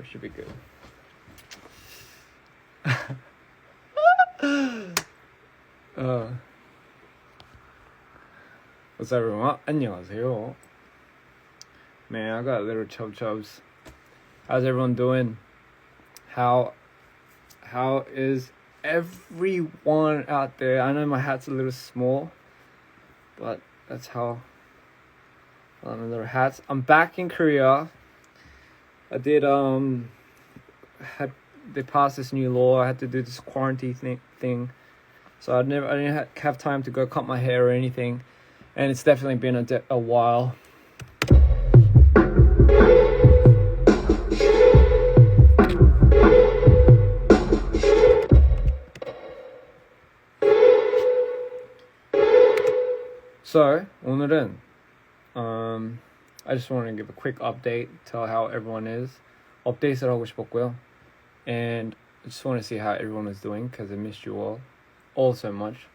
Should be good. What's up, everyone? 안녕하세요. Man, I got little chubs. How's everyone doing? How is everyone out there? I know my hat's a little small, but that's how little hats. I'm back in Korea. I did they passed this new law. I had to do this quarantine thing, so I didn't have time to go cut my hair or anything, and it's definitely been a while. So 오늘은 I just want to give a quick update, tell how everyone is. 업데이트를 하고 싶었고요. And I just want to see how everyone is doing because I missed you all so much.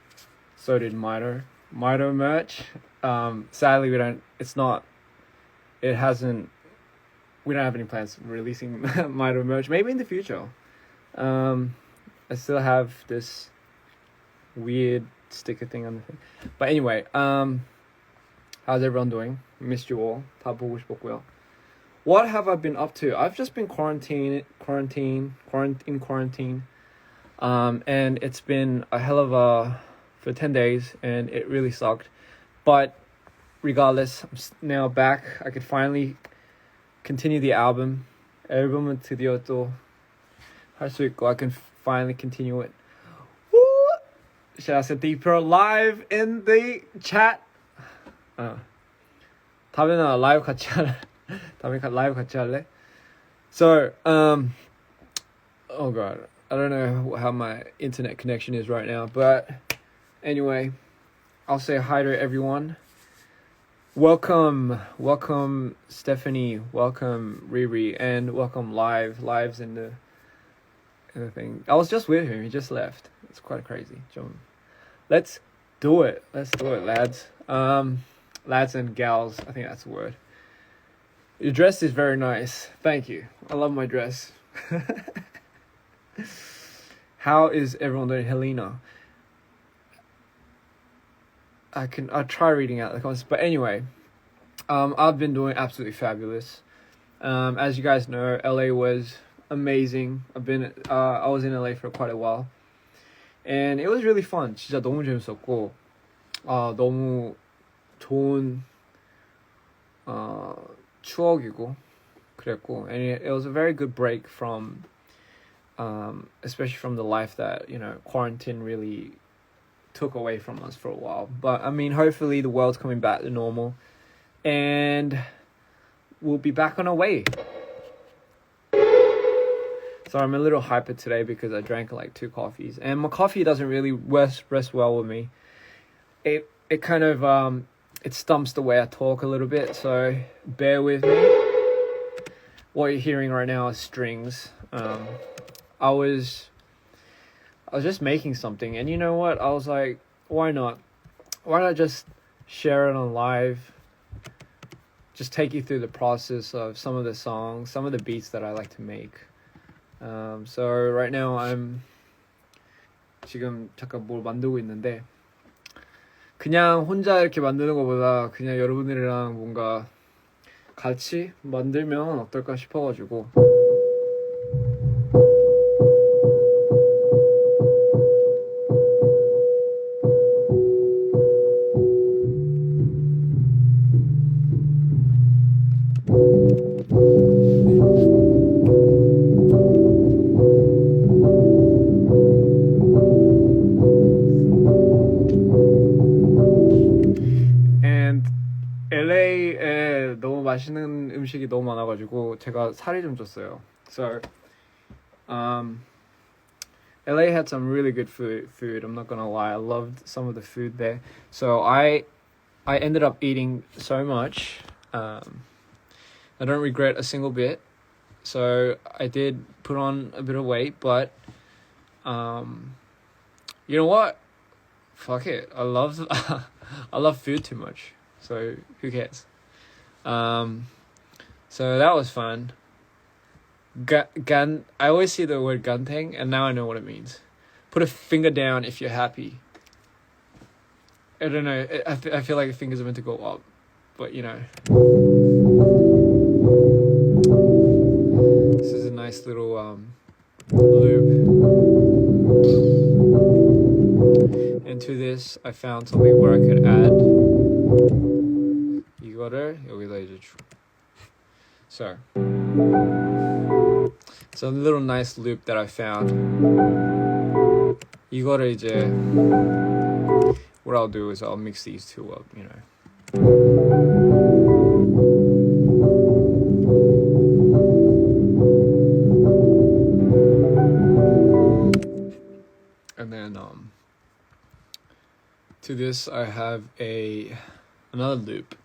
So did Mito merch. Sadly we don't have any plans of releasing Mito merch. Maybe in the future. I still have this weird sticker thing on the thing. But anyway, how's everyone doing? Missed you all. 다 보고 싶었고요. What have I been up to? I've just been quarantine. And it's been a hell of for 10 days, and it really sucked. But regardless, I'm now back. I could finally continue the album. 앨범은 드디어 또 할 수 있고, I can finally continue it. Woo! Shout out to DPR live in the chat. 다음에는 라이브 같이 할래? So, oh god, I don't know how my internet connection is right now, but anyway, I'll say hi to everyone. Welcome Stephanie, welcome Riri, and welcome Lives in the thing. I was just with him, he just left. It's quite crazy. Let's do it, lads. Lads and gals, I think that's the word. Your dress is very nice. Thank you. I love my dress. How is everyone doing? Helena. I'll try reading out the comments. But anyway, I've been doing absolutely fabulous. As you guys know, LA was amazing. I was in LA for quite a while. And it was really fun. 진짜 너무 재밌었고, 너무 좋은, 추억이고 그랬고, and it was a very good break from especially from the life that, you know, quarantine really took away from us for a while. But I mean, hopefully the world's coming back to normal and we'll be back on our way. So I'm a little hyper today because I drank like 2 coffees, and my coffee doesn't really rest well with me. It kind of it stumps the way I talk a little bit, so bear with me. What you're hearing right now is strings. I was just making something, and you know what? I was like, why not? Why not just share it on live? Just take you through the process of some of the songs, some of the beats that I like to make. So right now I'm 지금 잠깐 뭘 만들고 있는데, 그냥 혼자 이렇게 만드는 것보다 그냥 여러분들이랑 뭔가 같이 만들면 어떨까 싶어가지고. LA에 너무 맛있는 음식이 너무 많아가지고 제가 살이 좀 쪘어요. So, LA had some really good food. I'm not gonna lie, I loved some of the food there. So I ended up eating so much. I don't regret a single bit. So I did put on a bit of weight, but you know what? Fuck it. I love food too much. So who cares? So that was fun. Gan. I always see the word ganteng, and now I know what it means. Put a finger down if you're happy. I don't know. I feel like the fingers are meant to go up, but you know. This is a nice little loop. And to this, I found something where I could add. 이거를 여기다 이제 주. So, it's a little nice loop that I found. 이거를 이제 what I'll do is I'll mix these two up, you know. And then to this I have another loop,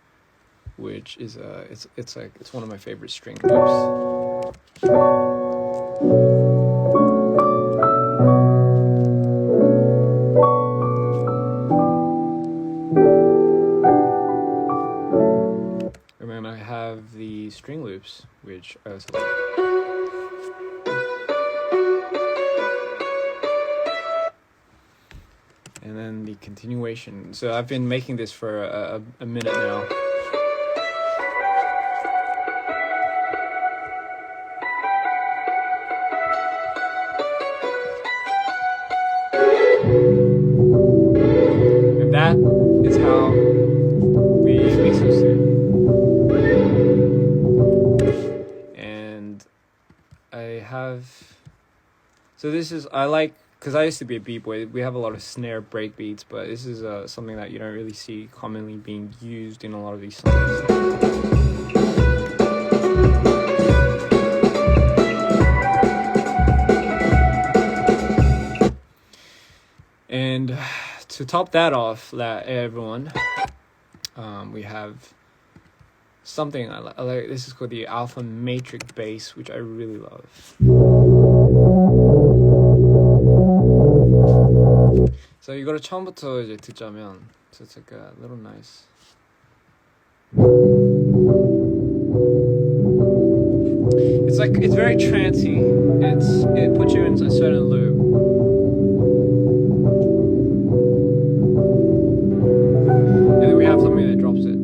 which is it's one of my favorite string loops. And then I have the string loops, which I also like. And then the continuation. So I've been making this for a minute now. And that is how we mix those two. And I have... So this is... I like... Because I used to be a b-boy, we have a lot of snare break beats, but this is something that you don't really see commonly being used in a lot of these songs. And to top that off, everyone, we have something I like. This is called the Alpha Matrix bass, which I really love. So 이거를 처음부터 이제 듣자면, so it's like a little nice. It's very trancy. It puts you in a certain loop. And then we have something that drops it.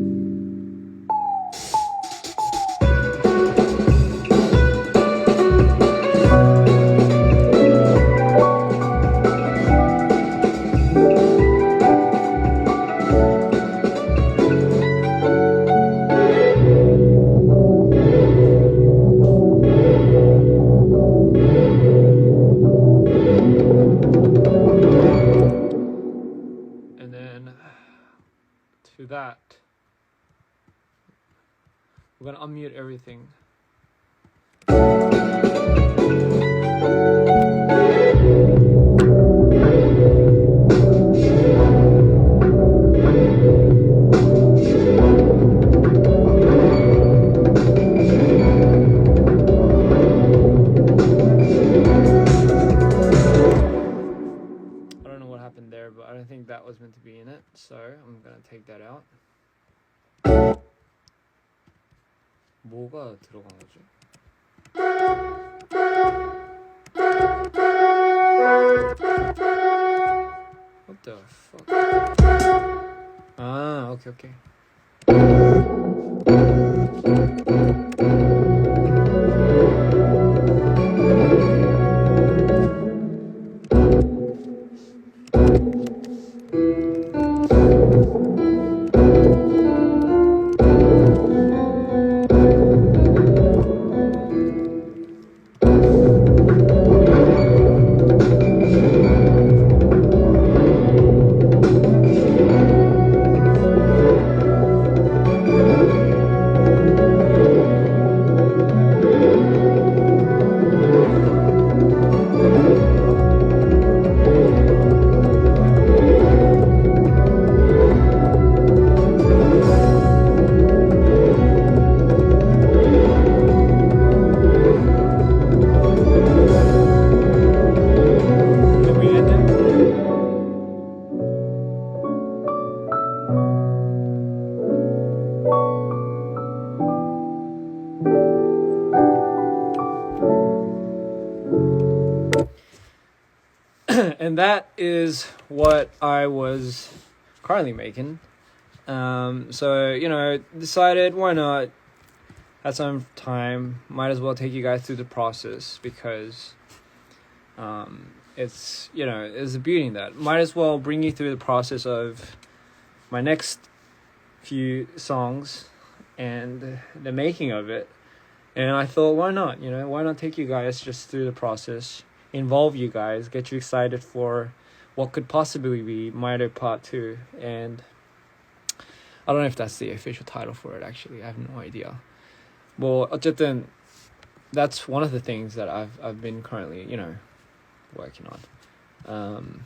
To that, we're gonna unmute everything. But I don't think that was meant to be in it, so I'm gonna take that out. 뭐가 들어간 거지? What the fuck? Ah, okay. And that is what I was currently making. So, you know, decided why not, had some time, might as well take you guys through the process, because it's, you know, there's a beauty in that. Might as well bring you through the process of my next few songs and the making of it. And I thought, why not, you know, why not take you guys just through the process, involve you guys, get you excited for what could possibly be Mito Part 2. And I don't know if that's the official title for it, actually. I have no idea. Well, 어쨌든, that's one of the things that I've been currently, you know, working on.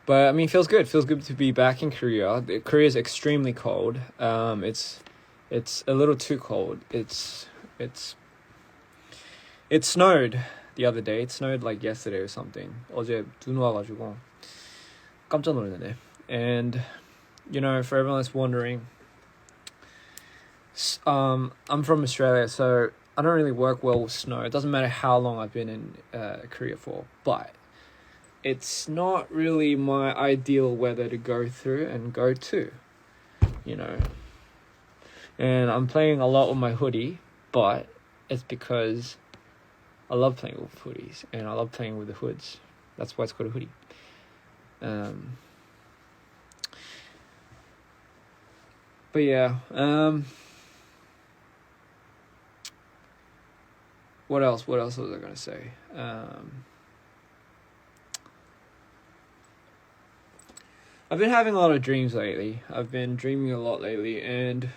But I mean, feels good. Feels good to be back in Korea. Korea is extremely cold. It's a little too cold. It snowed the other day. It snowed like yesterday or something. 어제 눈 와가지고 깜짝 놀랐네. And you know, for everyone that's wondering, I'm from Australia, so I don't really work well with snow. It doesn't matter how long I've been in Korea for, but it's not really my ideal weather to go through and go to, you know. And I'm playing a lot with my hoodie, but it's because I love playing with hoodies and I love playing with the hoods. That's why it's called a hoodie. But yeah, what else was I gonna say? I've been having a lot of dreams lately. I've been dreaming a lot lately, and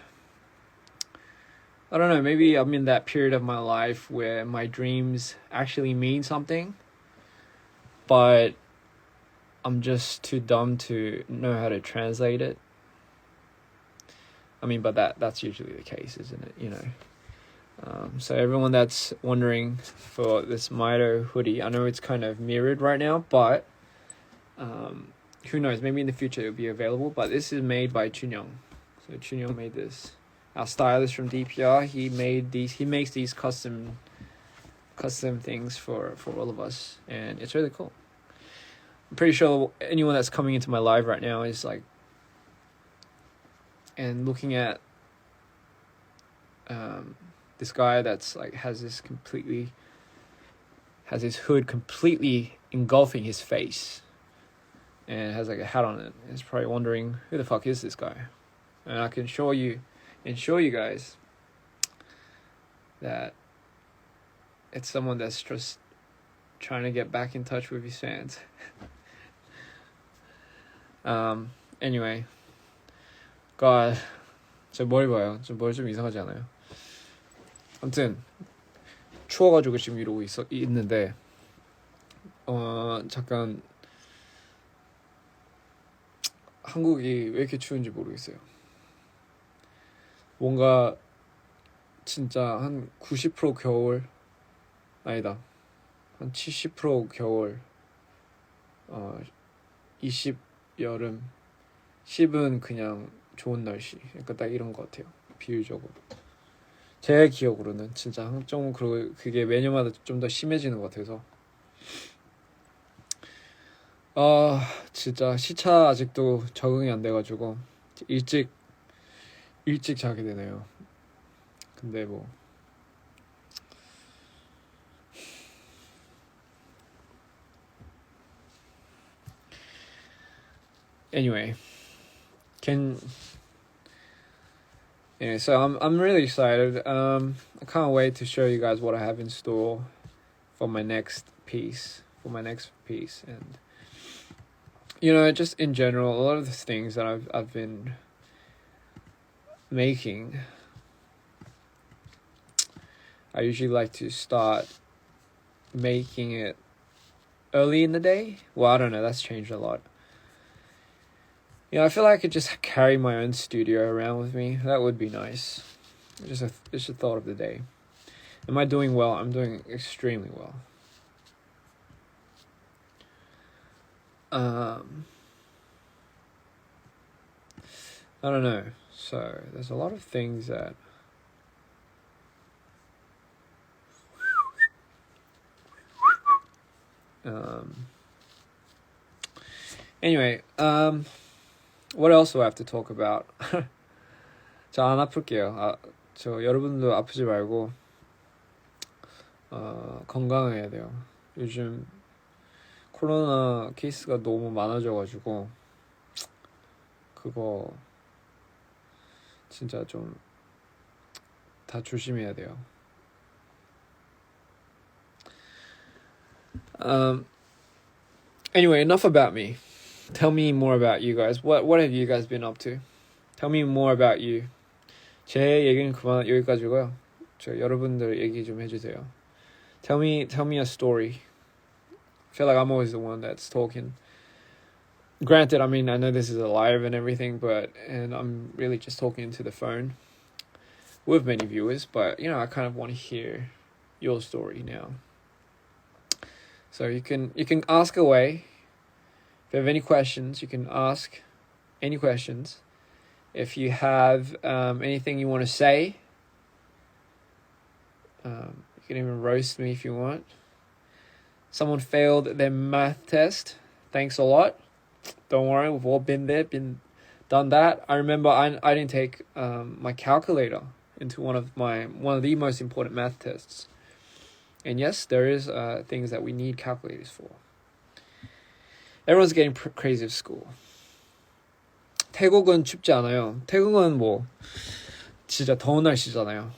I don't know, maybe I'm in that period of my life where my dreams actually mean something, but I'm just too dumb to know how to translate it. I mean, but that's usually the case, isn't it? You know. So everyone that's wondering for this Mito hoodie, I know it's kind of mirrored right now, but who knows? Maybe in the future it'll be available. But this is made by Chunyoung. So Chunyoung made this. Our stylist from DPR, he makes these custom things for all of us, and it's really cool. I'm pretty sure anyone that's coming into my live right now is like, and looking at this guy that's like has his hood completely engulfing his face, and has like a hat on it. It's probably wondering, who the fuck is this guy? And I can show you guys that it's someone that's just trying to get back in touch with his fans. Anyway, God, 제 머리 봐요. 저 머리 좀 이상하지 않아요? 아무튼 추워가지고 지금 이러고 있는데 잠깐 한국이 왜 이렇게 추운지 모르겠어요. 뭔가 진짜 한 90% 겨울, 아니다, 한 70% 겨울, 20 여름, 10은 그냥 좋은 날씨. 그러니까 딱 이런 것 같아요. 비율적으로 제 기억으로는 진짜 좀, 그리고 그게 매년마다 좀 더 심해지는 것 같아서 진짜 시차 아직도 적응이 안 돼가지고 일찍 자게 되네요. 근데 뭐 anyway, so I'm really excited. I can't wait to show you guys what I have in store for my next piece. And you know, just in general, a lot of the things that I've been making, I usually like to start making it early in the day. Well, I don't know, that's changed a lot. You know, I feel like I could just carry my own studio around with me. That would be nice. Just a thought of the day. Am I doing well? I'm doing extremely well. I don't know. So there's a lot of things that Anyway, what else do I have to talk about? 저 안 아플게요. 저 여러분도 아프지 말고 건강해야 돼요. 요즘 코로나 케이스가 너무 많아져가지고 그거 진짜 좀 다 조심해야 돼요. Anyway, enough about me. Tell me more about you guys. What have you guys been up to? Tell me more about you. 제 얘기는 그만 여기까지고요. 저 여러분들 얘기 좀 해주세요. Tell me a story. I feel like I'm always the one that's talking. Granted, I mean, I know this is a live and everything, and I'm really just talking into the phone with many viewers, but I kind of want to hear your story now. So you can ask away. If you have any questions, you can ask any questions. If you have anything you want to say, you can even roast me if you want. Someone failed their math test. Thanks a lot. Don't worry, we've all been there, done that. I remember I didn't take my calculator into one of the most important math tests. And yes, there is things that we need calculators for. Everyone's getting crazy at school. 태국은 춥지 않아요. 태국은 뭐 진짜 더운 날씨잖아요.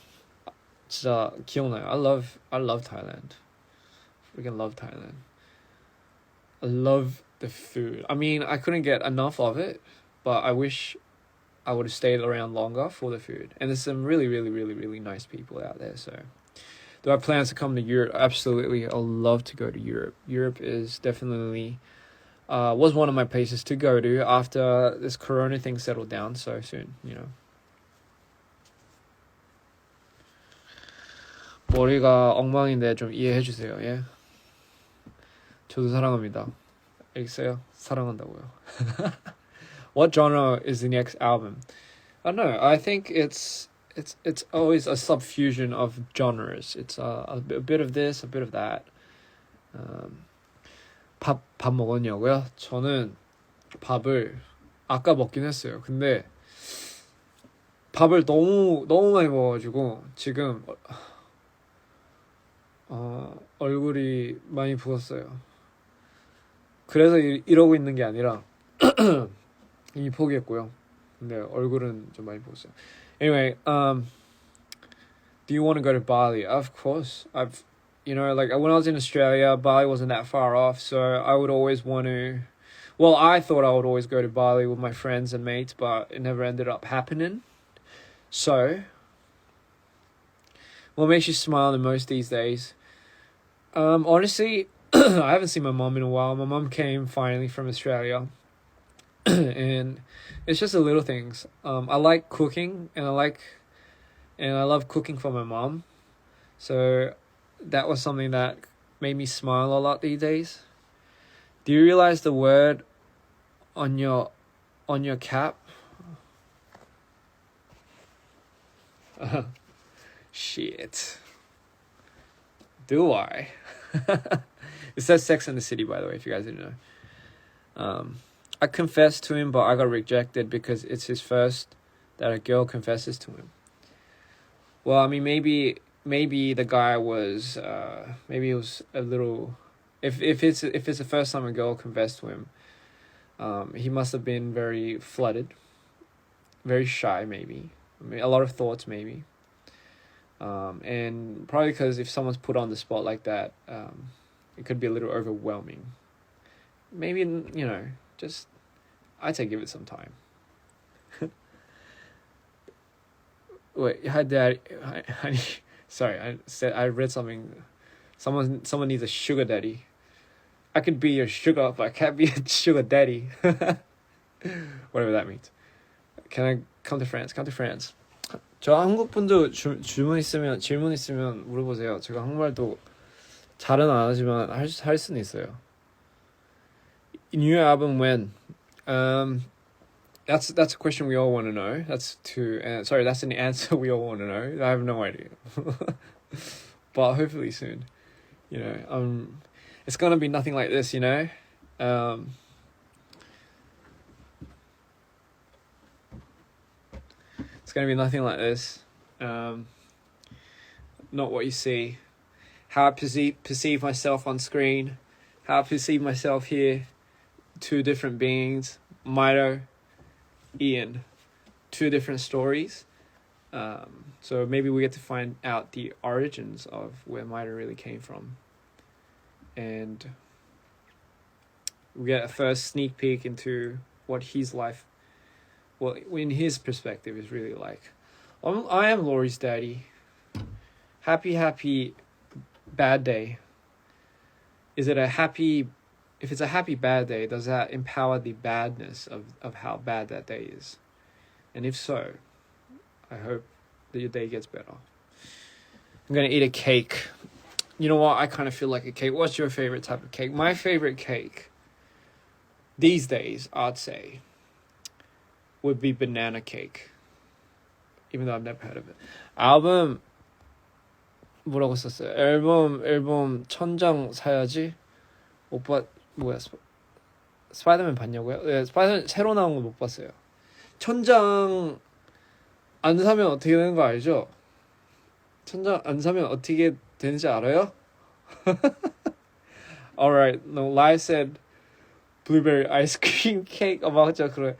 진짜 기억나요. I love Thailand. Freaking love Thailand. I love the food. I mean, I couldn't get enough of it, but I wish I would have stayed around longer for the food. And there's some really, really, really, really nice people out there. So, do I have plans to come to Europe? Absolutely. I'd love to go to Europe. Europe is definitely was one of my places to go to after this corona thing settled down so soon, 머리가 엉망인데 좀 이해해 주세요. 예. 저도 사랑합니다. 알겠어요? 사랑한다고요. What genre is the next album? I don't know. I think it's always a subfusion of genres. It's a bit of this, a bit of that. 밥 먹었냐고요? 저는 밥을 아까 먹긴 했어요. 근데 밥을 너무 많이 먹어가지고 지금 얼굴이 많이 부었어요. 그래서 이러고 있는 게 아니라 이미 포기했고요. 근데 얼굴은 좀 많이 부었어요. Anyway, do you want to go to Bali? Of course. Like when I was in Australia, Bali wasn't that far off, so I would always want to. Well, I thought I would always go to Bali with my friends and mates, but it never ended up happening. So, what makes you smile the most these days? Honestly, I haven't seen my mom in a while. My mom came finally from Australia, and it's just the little things. I like cooking, and I love cooking for my mom. So that was something that made me smile a lot these days. Do you realize the word on your cap? Shit. Do I? It says Sex and the City, by the way, if you guys didn't know. I confessed to him, but I got rejected because it's his first that a girl confesses to him. Well, I mean, maybe the guy was maybe it was a little. If it's the first time a girl confessed to him, he must have been very flooded, very shy, maybe. I mean, a lot of thoughts, maybe. And probably because if someone's put on the spot like that, it could be a little overwhelming. Maybe, just I'd say give it some time. Wait, honey, sorry, I read something. Someone needs a sugar daddy. I could be your sugar, but I can't be a sugar daddy. Whatever that means. Can I come to France? Come to France. 저 한국 분도 질문 있으면 물어보세요. 제가 한국말도 잘은 안 하지만 할 수는 있어요. New album when? That's a question we all want to know. That's an answer we all want to know. I have no idea. But hopefully soon. it's gonna be nothing like this, you know. It's gonna be nothing like this. Not what you see. How I perceive myself on screen, how I perceive myself here. Two different beings, Mito, Ian. Two different stories. So maybe we get to find out the origins of where Mito really came from. And we get a first sneak peek into what his life, well, in his perspective, is really like. I am Laurie's daddy. Happy, bad day. Is it a happy... If it's a happy bad day, does that empower the badness of how bad that day is? And if so, I hope that your day gets better. I'm going to eat a cake. You know what? I kind of feel like a cake. What's your favorite type of cake? My favorite cake these days, I'd say, would be banana cake. Even though I've never heard of it. 앨범 뭐라고 썼어요? 앨범 천장 사야지. 오빠 뭐야? 스파이더맨 봤냐고요? 네, 스파이더맨 새로 나온 거 못 봤어요. 천장 안 사면 어떻게 되는 거 알죠? 천장 안 사면 어떻게 되는지 알아요? Alright, no, Lai said blueberry ice cream cake. 맞죠, 그래.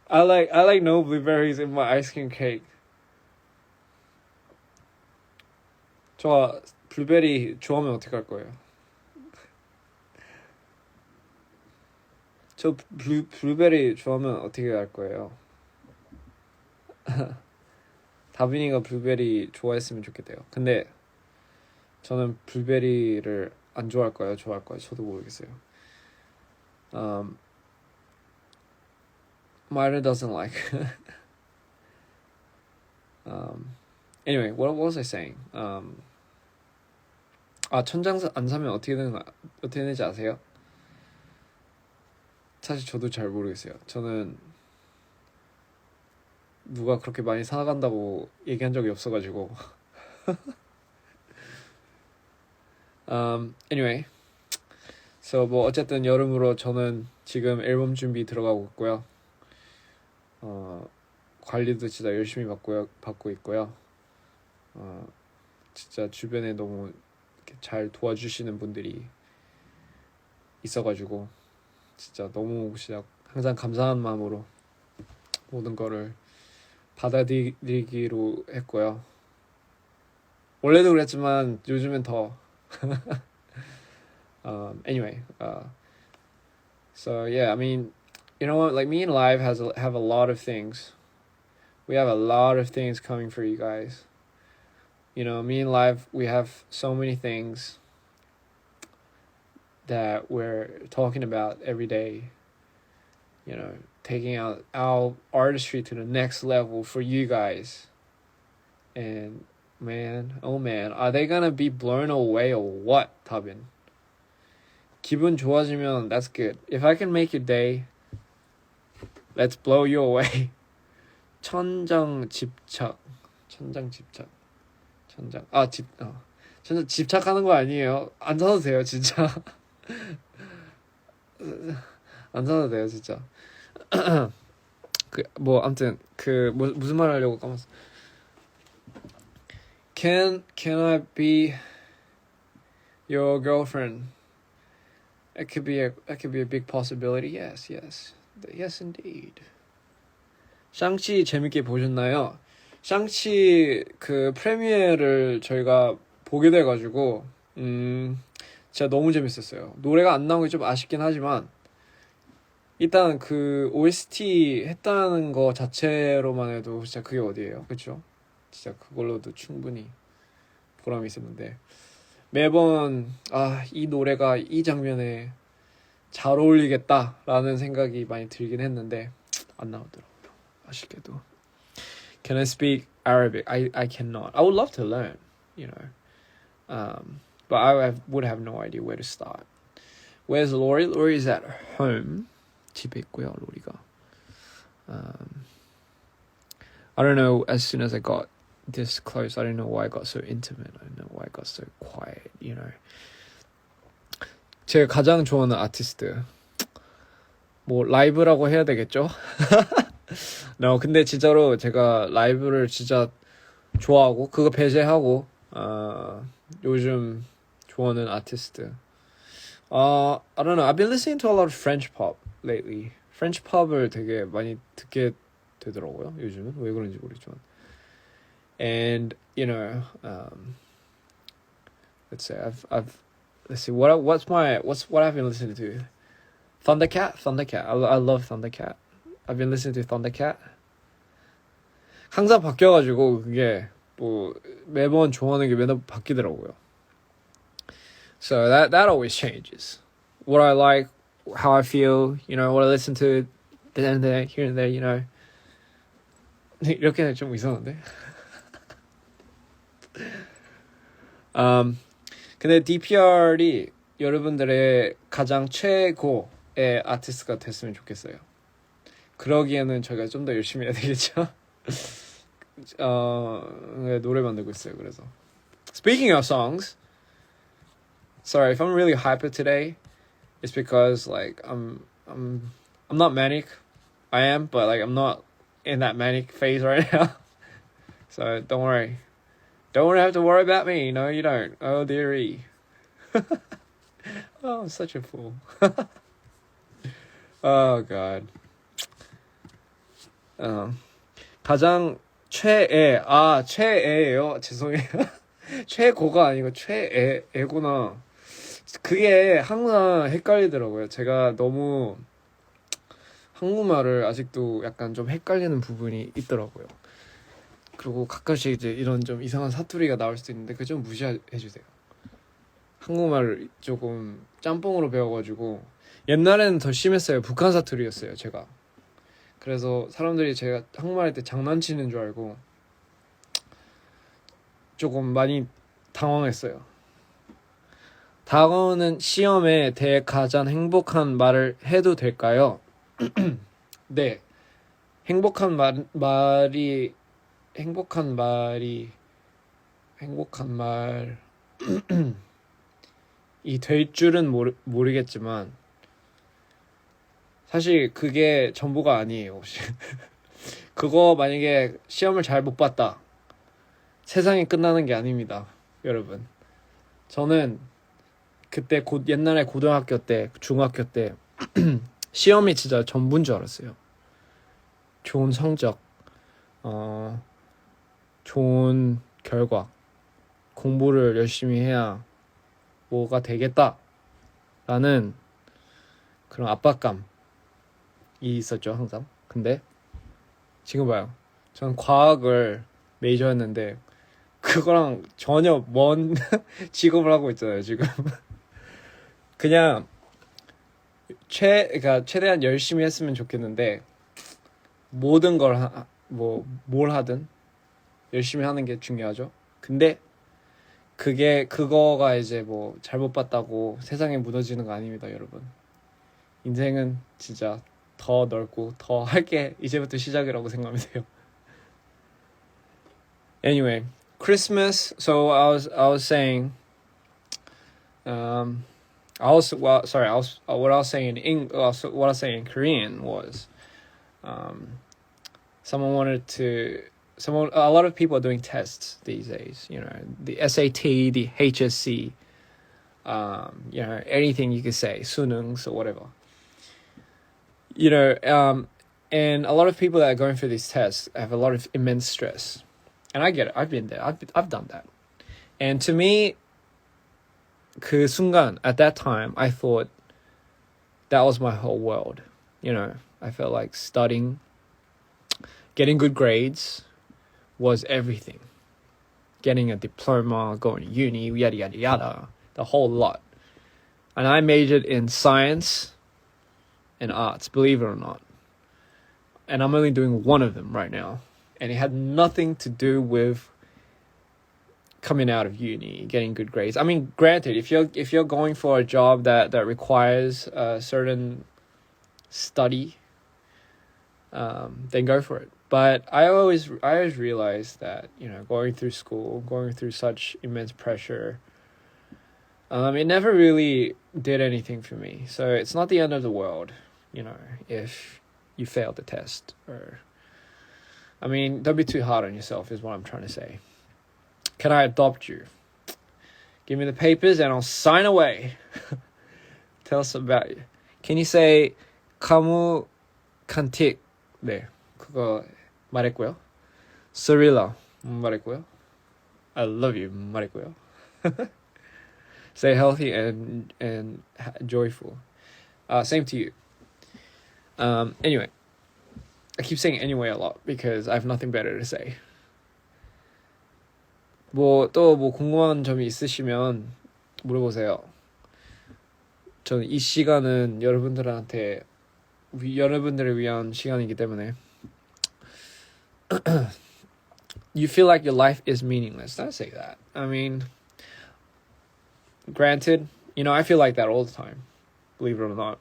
I like no blueberries in my ice cream cake. 저 블루베리 좋아하면 어떻게 할 거예요? 저 블루베리 좋아하면 어떻게 할 거예요? 다빈이가 블루베리 좋아했으면 좋겠대요. 근데 저는 블루베리를 안 좋아할 거예요? 좋아할 거예요? 저도 모르겠어요. Myra doesn't like. Anyway, what was I saying? 천장 안 사면 어떻게 되는지 아세요? 사실 저도 잘 모르겠어요. 저는 누가 그렇게 많이 사간다고 얘기한 적이 없어가지고. Anyway, so 뭐 어쨌든 여름으로 저는 지금 앨범 준비 들어가고 있고요. 관리도 진짜 열심히 받고 있고요. 진짜 주변에 너무 이렇게 잘 도와주시는 분들이 있어가지고 진짜 너무 진짜 항상 감사한 마음으로 모든 거를 받아들이기로 했고요. 원래도 그랬지만 요즘엔 더 anyway, so yeah, I mean, you know what, like me and Live have a lot of things. We have a lot of things coming for you guys. You know, me and Live, we have so many things that we're talking about every day. You know, taking out our artistry to the next level for you guys. And man, oh man, are they gonna be blown away or what, Tabin? 기분 좋아지면 that's good. If I can make your day, let's blow you away. 천장 집착. 천장 집착하는 거 아니에요. 안 사도 돼요, 진짜. 안 사도 돼요, 진짜. 아무튼 무슨 말 하려고 까먹었어. Can I be your girlfriend? It could be a big possibility. Yes, indeed. 샹치 재밌게 보셨나요? 샹치 그 프리미어를 저희가 보게 돼가지고 진짜 너무 재밌었어요. 노래가 안 나온 게 좀 아쉽긴 하지만 일단 그 OST 했다는 거 자체로만 해도 진짜 그게 어디예요, 그렇죠? 진짜 그걸로도 충분히 보람이 있었는데 매번 이 노래가 이 장면에 잘 어울리겠다라는 생각이 많이 들긴 했는데 안 나오더라고요. 아쉽게도. Can I speak Arabic? I cannot. I would love to learn, you know. But I would have no idea where to start. Where's Laurie? Laurie is at home. 집에 있고요, 로리가. I don't know, as soon as I got this close, I don't know why I got so intimate. I don't know why I got so quiet, you know. 제가 가장 좋아하는 아티스트. 뭐 라이브라고 해야 되겠죠? 근데 진짜로 제가 라이브를 진짜 좋아하고 그거 배제하고 요즘 좋아하는 아티스트. I don't know. I've been listening to a lot of French pop lately. French pop을 되게 많이 듣게 되더라고요. 요즘은 왜 그런지 모르겠지만. And you know, let's say let's see what I've been listening to. Thundercat. I love Thundercat. I've been listening to Thundercat. 항상 바뀌어가지고 그게 뭐 매번 좋아하는 게 매번 바뀌더라고요. So that always changes. What I like, how I feel, you know, what I listen to, then and there, here and there, you know. 이렇게 좀 이상한데. 근데 DPR이 여러분들의 가장 최고의 아티스트가 됐으면 좋겠어요. 그러기에는 저희가 좀 더 열심히 해야 되겠죠. 노래 만들고 있어요. 그래서 Speaking of songs, sorry if I'm really hyper today. It's because like I'm not manic. I am, but like I'm not in that manic phase right now. So don't worry. Don't have to worry about me. No, you don't. Oh dearie. Oh, I'm such a fool. Oh god. 가장 최애예요. 죄송해요. 최고가 아니고 최애구나. 그게 항상 헷갈리더라고요. 제가 너무 한국말을 아직도 약간 좀 헷갈리는 부분이 있더라고요. 그리고 가끔씩 이제 이런 좀 이상한 사투리가 나올 수도 있는데 그거 좀 무시해주세요. 한국말을 조금 짬뽕으로 배워가지고 옛날에는 더 심했어요. 북한 사투리였어요, 제가. 그래서 사람들이 제가 한국말 할 때 장난치는 줄 알고 조금 많이 당황했어요. 다가오는 시험에 대해 가장 행복한 말을 해도 될까요? 네. 행복한 말이 이 될 줄은 모르겠지만 사실 그게 전부가 아니에요. 그거 만약에 시험을 잘 못 봤다. 세상이 끝나는 게 아닙니다. 여러분. 저는 그때 옛날에 고등학교 때, 중학교 때 시험이 진짜 전부인 줄 알았어요. 좋은 성적, 좋은 결과, 공부를 열심히 해야 뭐가 되겠다라는 그런 압박감이 있었죠, 항상. 근데 지금 봐요. 저는 과학을 메이저였는데 그거랑 전혀 먼 직업을 하고 있잖아요, 지금. 그냥 그러니까 최대한 열심히 했으면 좋겠는데 모든 걸 뭘 하든 열심히 하는 게 중요하죠. 근데 그거가 이제 뭐 잘못 봤다고 세상에 무너지는 거 아닙니다, 여러분. 인생은 진짜 더 넓고 더 할 게 이제부터 시작이라고 생각하면 돼요. Anyway, Christmas. So I was saying, what I was saying in Korean was, a lot of people are doing tests these days. You know, the SAT, the HSC, you know, anything you could say, 수능, so whatever. You know, and a lot of people that are going through these tests have a lot of immense stress. And I get it. I've been there. I've done that. And to me, 그 순간, at that time, I thought that was my whole world. You know, I felt like studying, getting good grades was everything. Getting a diploma, going to uni, yada, yada, yada. The whole lot. And I majored in science and arts, believe it or not. And I'm only doing one of them right now. And it had nothing to do with coming out of uni, getting good grades. I mean, granted, if you're going for a job that requires a certain study, then go for it. But I always realized that, you know, going through school, going through such immense pressure, It never really did anything for me. So it's not the end of the world, if you fail the test. Don't be too hard on yourself is what I'm trying to say. Can I adopt you? Give me the papers and I'll sign away. Tell us about you. Can you say 카무 칸틱? 네, 그거 말했고요. 스릴러 말했고요. I love you 말했고요. Stay healthy and joyful. Same to you. Anyway, I keep saying anyway a lot because I have nothing better to say. 또 궁금한 점이 있으시면 물어보세요. 저는 이 시간은 여러분들을 위한 시간이기 때문에 you feel like your life is meaningless. Don't say that. Granted, I feel like that all the time. Believe it or not.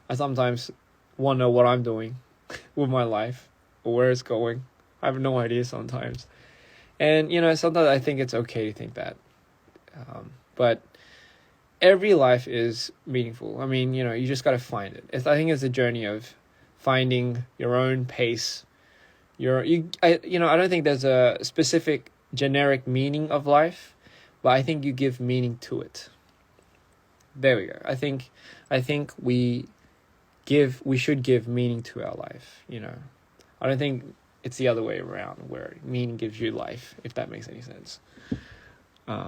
I sometimes wonder what I'm doing with my life or where it's going. I have no idea sometimes. And, sometimes I think it's okay to think that. But every life is meaningful. You just got to find it. I think it's a journey of finding your own pace. I don't think there's a specific generic meaning of life, but I think you give meaning to it. There we go. I think we should give meaning to our life. I don't think it's the other way around where meaning gives you life, if that makes any sense. You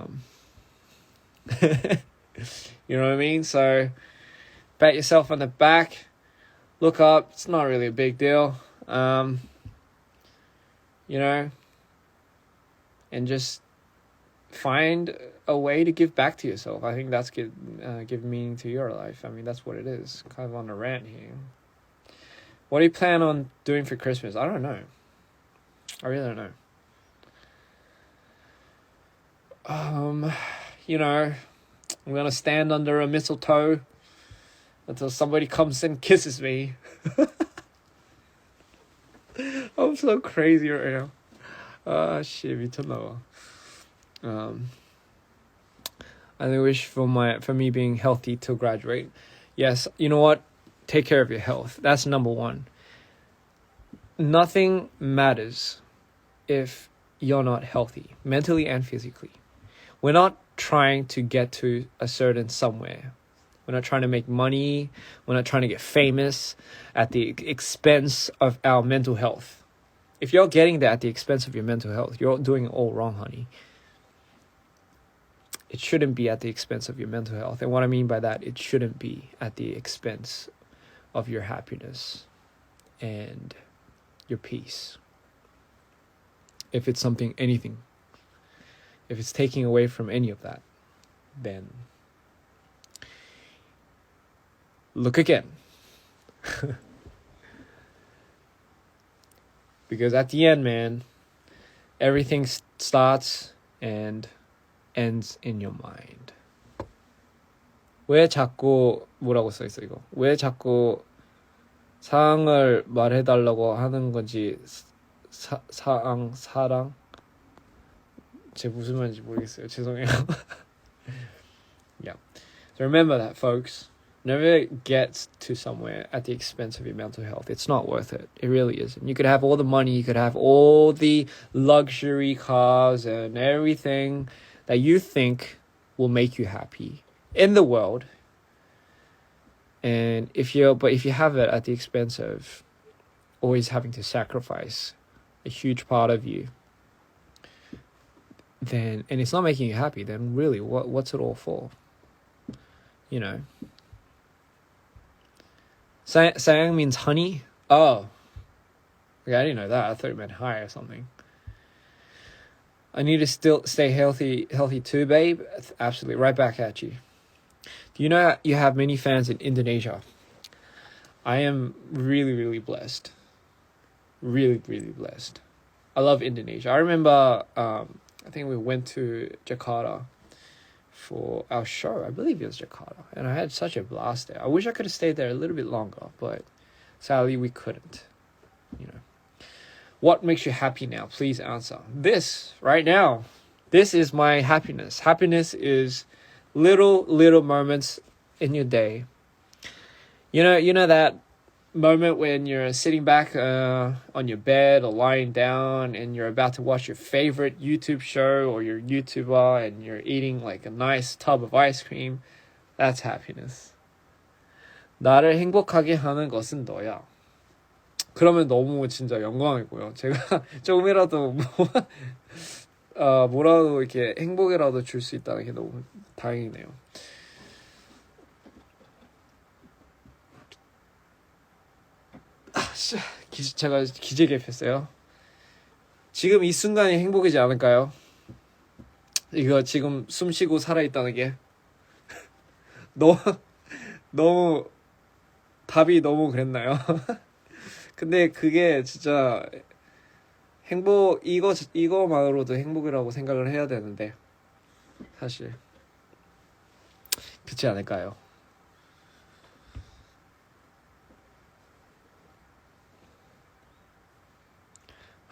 know what I mean? So pat yourself on the back, look up. It's not really a big deal. And just find a way to give back to yourself. I think that's give meaning to your life. That's what it is. Kind of on a rant here. What do you plan on doing for Christmas? I don't know. I really don't know. I'm gonna stand under a mistletoe until somebody comes and kisses me. I'm so crazy right now. Shit, 미쳤나봐. I wish for me being healthy till graduate. Yes, you know what? Take care of your health. That's number one. Nothing matters if you're not healthy, mentally and physically. We're not trying to get to a certain somewhere. We're not trying to make money. We're not trying to get famous at the expense of our mental health. If you're getting that at the expense of your mental health, you're doing it all wrong, honey. It shouldn't be at the expense of your mental health. And what I mean by that, it shouldn't be at the expense of your happiness and your peace. If it's anything, if it's taking away from any of that, then look again. Because at the end, man, everything starts and ends in your mind. 왜 자꾸 뭐라고 써있어 이거? 왜 자꾸 사랑을 말해달라고 하는 건지 사랑? 제 무슨 말인지 모르겠어요. 죄송해요. Yeah. So remember that, folks. Never get to somewhere at the expense of your mental health. It's not worth it. It really isn't. You could have all the money, you could have all the luxury cars and everything that you think will make you happy in the world. And if you have it at the expense of always having to sacrifice a huge part of you, then, and it's not making you happy, then really, what's it all for? Sayang means honey. Oh, okay, I didn't know that. I thought it meant hi or something. I need to still stay healthy too, babe. Absolutely, right back at you. Do you know you have many fans in Indonesia? I am really, really blessed. Really, really blessed. I love Indonesia. I remember, I think we went to Jakarta for our show. I believe it was Jakarta. And I had such a blast there. I wish I could have stayed there a little bit longer, but sadly we couldn't. What makes you happy now? Please answer. This, right now. This is my happiness. Happiness is little moments in your day. You know that moment when you're sitting back on your bed or lying down and you're about to watch your favorite YouTube show or your YouTuber and you're eating like a nice tub of ice cream. That's happiness. 나를 행복하게 하는 것은 너야. 그러면 너무 진짜 영광이고요. 제가 조금이라도 뭐라도 이렇게 행복이라도 줄 수 있다는 게 너무 다행이네요. 제가 기재개표했어요. 지금 이 순간이 행복이지 않을까요? 이거 지금 숨쉬고 살아있다는 게 너무 답이 너무 그랬나요? 근데 그게 진짜 이거만으로도 행복이라고 생각을 해야 되는데 사실 그렇지 않을까요?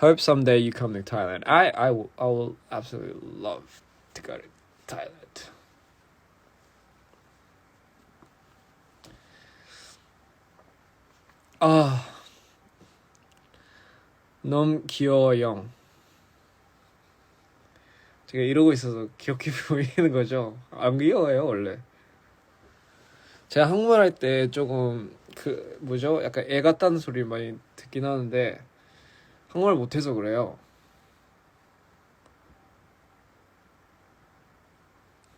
Hope someday you come to Thailand. I will absolutely love to go to Thailand. 너무 귀여워요. 제가 이러고 있어서 귀엽게 보이는 거죠? 안 귀여워요 원래. 제가 한국말 할 때 조금 약간 애 같다는 소리 많이 듣긴 하는데 한국말 못해서 그래요.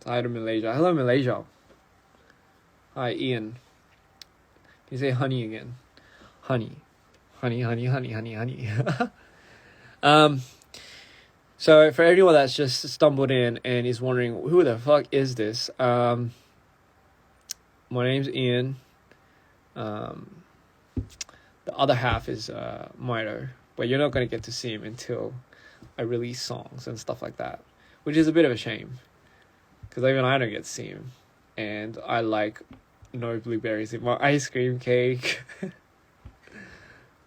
Hi to Malaysia. Hello Malaysia. Hi Ian. Can you say honey again? Honey. So for everyone that's just stumbled in and is wondering who the fuck is this? My name's Ian. The other half is Mito, but you're not gonna get to see him until I release songs and stuff like that, which is a bit of a shame, because even I don't get to see him, and I like no blueberries in my ice cream cake.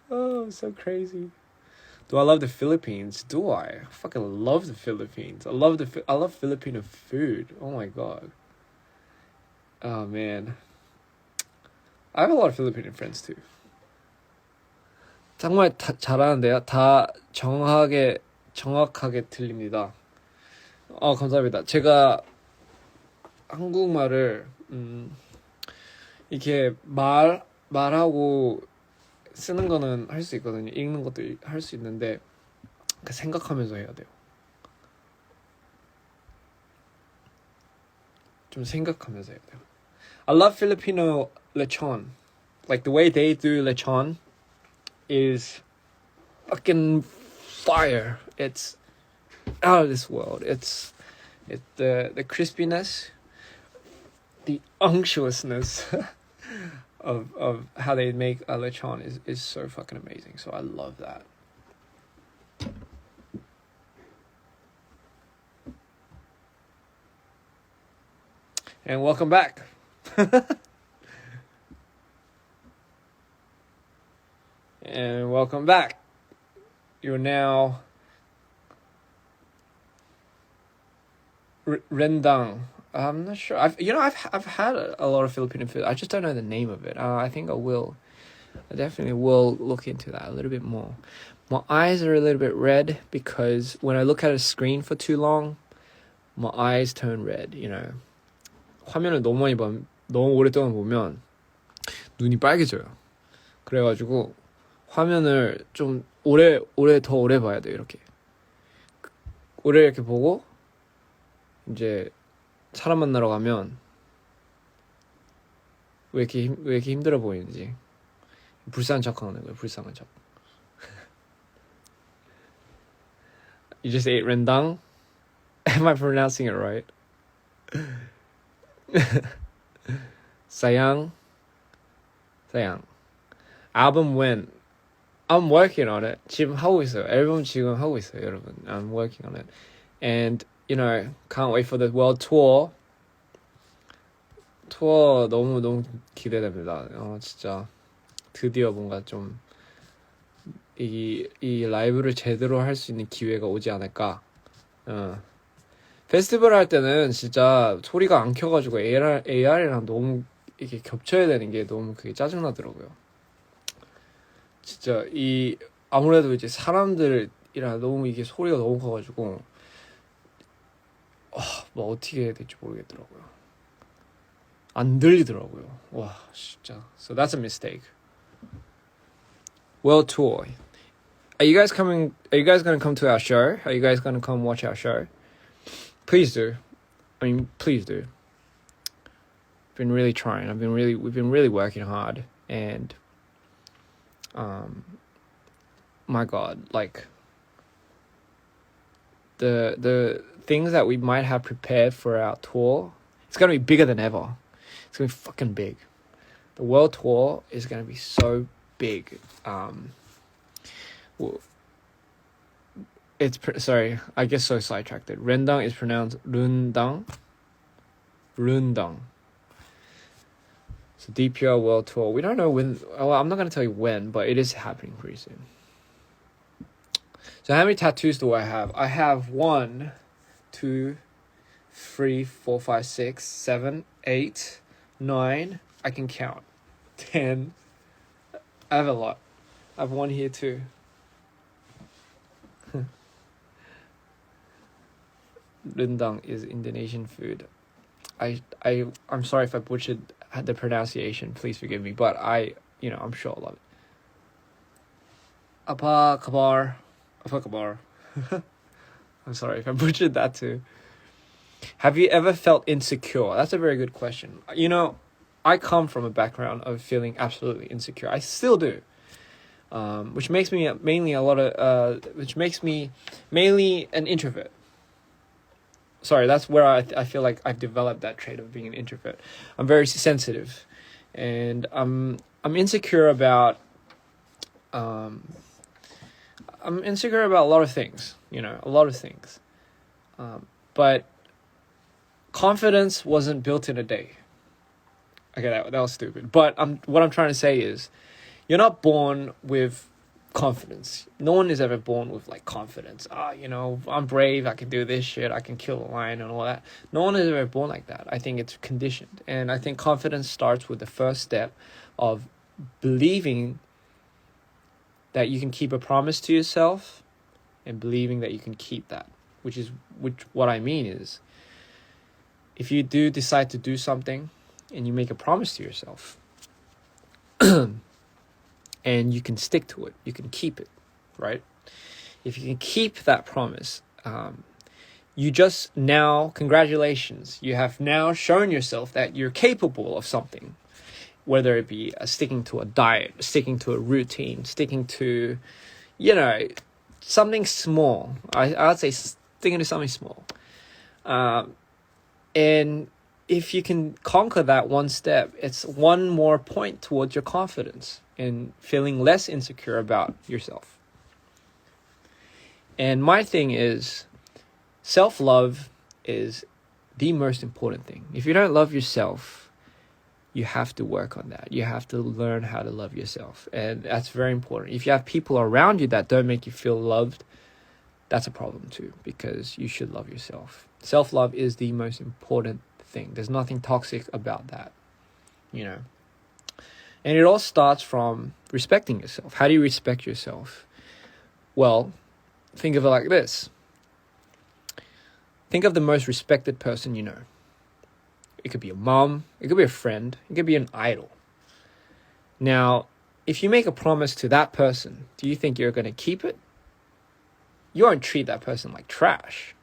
Oh, so crazy. Do I love the Philippines? Do I? Fucking love the Philippines. I love Filipino food. Oh my god. Oh man. I have a lot of Filipino friends too. 정말 잘하는데요. 다 정확하게 들립니다. 감사합니다. 제가 한국말을 이렇게 말하고 쓰는 거는 할 수 있거든요. 읽는 것도 할 수 있는데 생각하면서 해야 돼요. 좀 생각하면서 해야 돼요. I love Filipino lechon. Like the way they do lechon is fucking fire. It's out of this world. It's the crispiness, the unctuousness of how they make a lechon is so fucking amazing. So I love that. And welcome back. And welcome back. You're now rendang. I'm not sure. I've had a lot of Filipino food. I just don't know the name of it. I think I will. I definitely will look into that a little bit more. My eyes are a little bit red because when I look at a screen for too long, my eyes turn red. You know, 화면을 너무 오랫동안 보면 눈이 빨개져요. 그래가지고 화면을 좀 오래 봐야 돼요. 이렇게 오래 이렇게 보고 이제 사람 만나러 가면 왜 이렇게 힘들어 보이는지 불쌍한 척하는 거예요. 불쌍한 척. You just ate rendang? Am I pronouncing it right? sayang. Album when? I'm working on it. 지금 하고 있어요. 앨범 지금 하고 있어요, 여러분. I'm working on it. And, you know, can't wait for the world tour. 투어 너무 기대됩니다. 진짜 드디어 뭔가 좀 이 라이브를 제대로 할 수 있는 기회가 오지 않을까. 페스티벌 할 때는 진짜 소리가 안 켜가지고 AR이랑 너무 이게 겹쳐야 되는 게 너무 그게 짜증나더라고요. 진짜 아무래도 이제 사람들이랑 너무 이게 소리가 너무 커가지고 뭐 어떻게 해야 될지 모르겠더라고요. 안 들리더라고요. 와 진짜. So that's a mistake. World tour. Are you guys gonna come to our show? Are you guys gonna come watch our show? Please do. I mean, please do. Been really trying. We've been really working hard, and my God, like the things that we might have prepared for our tour, it's gonna be bigger than ever. It's gonna be fucking big. The world tour is gonna be so big. Sorry, I get so sidetracked. Rendang is pronounced Rundang. So DPR World Tour. We don't know when. Well, I'm not gonna tell you when, but it is happening pretty soon. So how many tattoos do I have? I have 1, 2, 3, 4, 5, 6, 7, 8, 9. I can count. 10. I have a lot. I have one here too. Rendang is Indonesian food. I'm sorry if I butchered the pronunciation. Please forgive me, but I'm sure I'll love it. Apa kabar? I'm sorry if I butchered that too. Have you ever felt insecure? That's a very good question. I come from a background of feeling absolutely insecure. I still do. Which makes me mainly an introvert. Sorry, that's where I feel like I've developed that trait of being an introvert. I'm very sensitive, and I'm insecure about a lot of things. But confidence wasn't built in a day. Okay, that was stupid. But what I'm trying to say is, you're not born with confidence. No one is ever born with confidence. I'm brave, I can do this shit, I can kill a lion and all that. No one is ever born like that. I think it's conditioned. And I think confidence starts with the first step of believing that you can keep a promise to yourself and believing that you can keep that. Which what I mean is, if you do decide to do something and you make a promise to yourself, and you can stick to it, you can keep it, right? If you can keep that promise, congratulations, you have now shown yourself that you're capable of something, whether it be sticking to a diet, sticking to a routine, sticking to, something small. I'd say sticking to something small. And if you can conquer that one step, it's one more point towards your confidence and feeling less insecure about yourself. And my thing is, self-love is the most important thing. If you don't love yourself, you have to work on that. You have to learn how to love yourself. And that's very important. If you have people around you that don't make you feel loved, that's a problem too, because you should love yourself. Self-love is the most important thing. There's nothing toxic about that, And it all starts from respecting yourself. How do you respect yourself? Well, think of it like this. Think of the most respected person you know. It could be a mom, it could be a friend, it could be an idol. Now, if you make a promise to that person, do you think you're going to keep it? You won't treat that person like trash.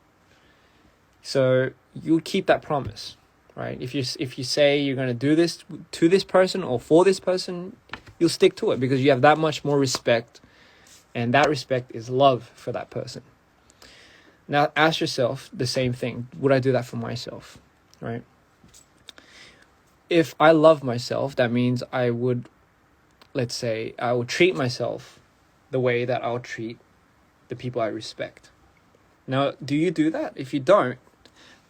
So you'll keep that promise, right? If you say you're going to do this to this person or for this person, you'll stick to it because you have that much more respect, and that respect is love for that person. Now ask yourself the same thing. Would I do that for myself, right? If I love myself, that means I would treat myself the way that I would treat the people I respect. Now, do you do that? If you don't,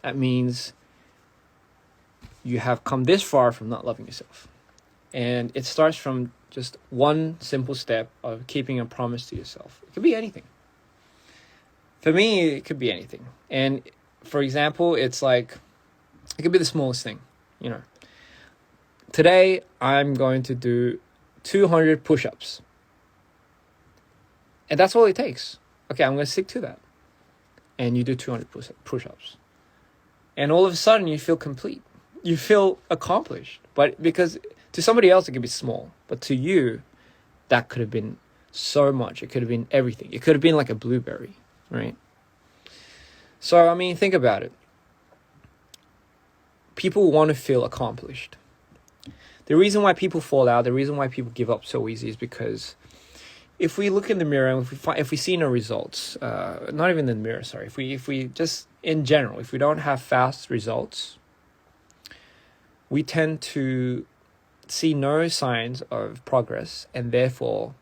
that means you have come this far from not loving yourself. And it starts from just one simple step of keeping a promise to yourself. It could be anything. For me, it could be anything. And for example, it's like, it could be the smallest thing, you know. Today, I'm going to do 200 push-ups. And that's all it takes. Okay, I'm going to stick to that. And you do 200 push-ups. And all of a sudden, you feel complete. You feel accomplished. But because to somebody else, it could be small. But to you, that could have been so much. It could have been everything. It could have been like a blueberry, right? So, I mean, think about it. People want to feel accomplished. The reason why people fall out, the reason why people give up so easy is because if we look in the mirror and if we see no results, not even in the mirror, sorry, if we just in general, if we don't have fast results, we tend to see no signs of progress, and therefore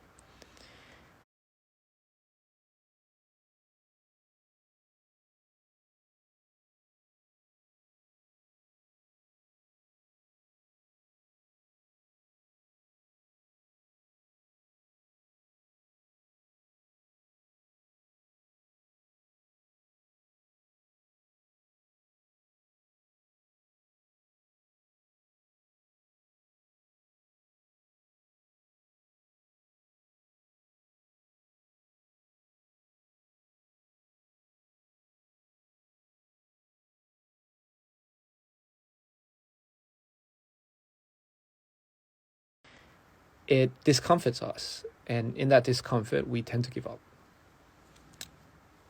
it discomforts us. And in that discomfort, we tend to give up.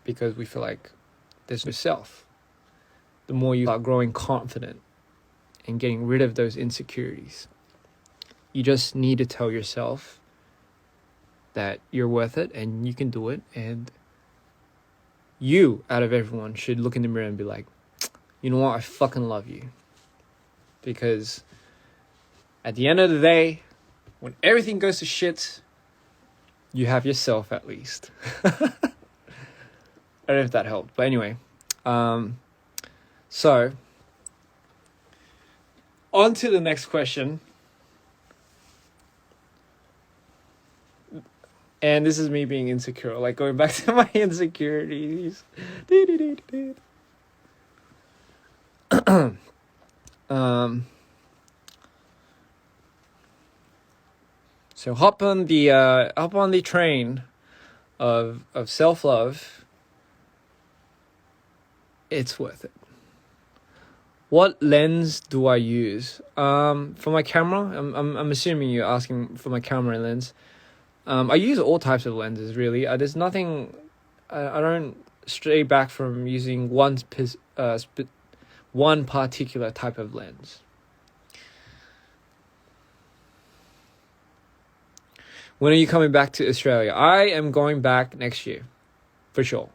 Because we feel like there's no self. The more you start growing confident and getting rid of those insecurities, you just need to tell yourself that you're worth it and you can do it. And you, out of everyone, should look in the mirror and be like, you know what? I fucking love you. Because at the end of the day, when everything goes to shit, you have yourself at least. I don't know if that helped. But anyway, so on to the next question. And this is me being insecure, like going back to my insecurities. So hop on the train of self-love. It's worth it. What lens do I use? For my camera, I'm assuming you're asking for my camera lens. I use all types of lenses, really. There's nothing. I don't stray back from using one particular type of lens. When are you coming back to Australia? I am going back next year, for sure.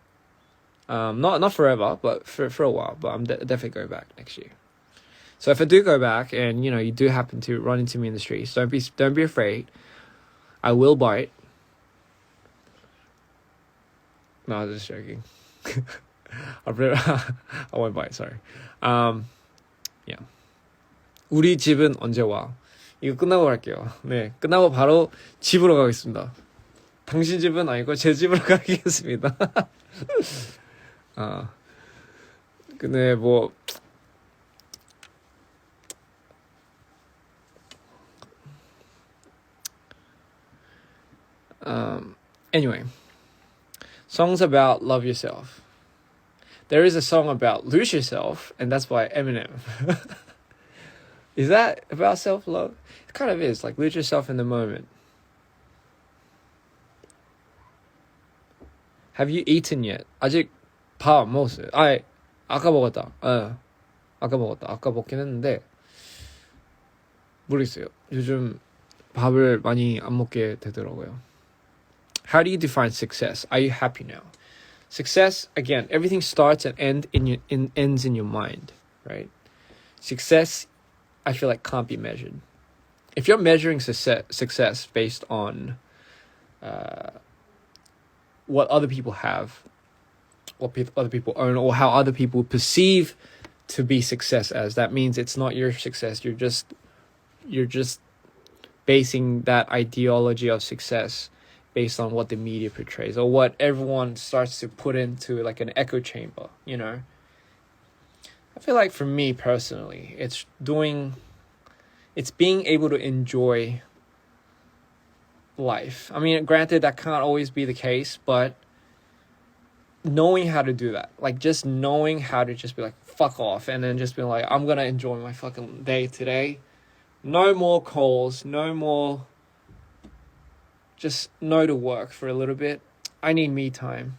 Not forever, but for a while. But I'm definitely going back next year. So if I do go back, and you do happen to run into me in the streets, don't be afraid. I will bite. No, I'm just joking. I won't bite. Sorry. Yeah. 우리 집은 언제 와? 이거 끝나고 갈게요. 네, 끝나고 바로 집으로 가겠습니다. 당신 집은 아니고 제 집으로 가겠습니다. 근데 뭐 anyway, songs about love yourself. There is a song about lose yourself, and that's by Eminem. Is that about self-love? It kind of is, like lose yourself in the moment. Have you eaten yet? 아직 밥 안 먹었어요. 아까 먹었다. 아까 먹었다. 아까 먹긴 했는데 모르겠어요. 요즘 밥을 많이 안 먹게 되더라고요. How do you define success? Are you happy now? Success, again, everything starts and ends in your mind, right? Success, I feel like, can't be measured. If you're measuring success based on what other people have, what other people own, or how other people perceive to be success as, that means it's not your success. You're just basing that ideology of success based on what the media portrays or what everyone starts to put into like an echo chamber, I feel like for me personally, it's being able to enjoy life. I mean, granted, that can't always be the case, but knowing how to do that, like just knowing how to just be like, fuck off, and then just be like, I'm gonna enjoy my fucking day today. No more calls, no more, just no to work for a little bit. I need me time.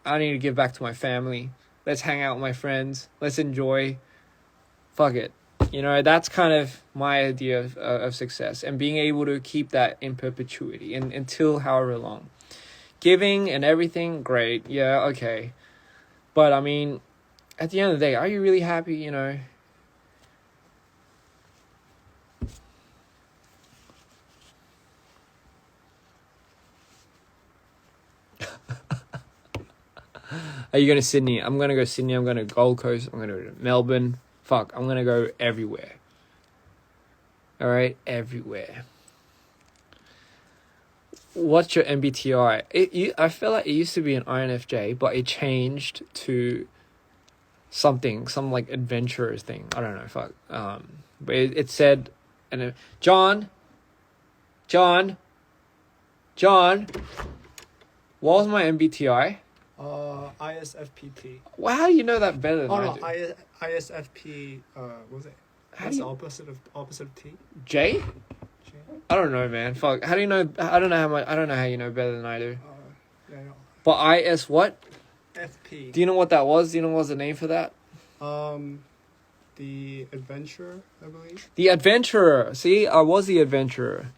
I need to give back to my family. Let's hang out with my friends. Let's enjoy. Fuck it. You know, that's kind of my idea of success, and being able to keep that in perpetuity and until however long. Giving and everything, great. Yeah, okay. But I mean, at the end of the day, are you really happy, you know? Are you going to Sydney? I'm going to go Sydney. I'm going to Gold Coast. I'm going to go to Melbourne. Fuck, I'm going to go everywhere. All right? Everywhere. What's your MBTI? I feel like it used to be an INFJ, but it changed to some like adventurers thing. I don't know, fuck. But it said, and John, what was my MBTI? ISFPT. Well, how do you know that better than I do? ISFP. What was it? What's the opposite of T? J? J? I don't know, man. Fuck. How do you know? I don't know how you know better than I do. Yeah, I know. But IS what? FP. Do you know what that was? Do you know what was the name for that? The adventurer, I believe. The adventurer. See, I was the adventurer.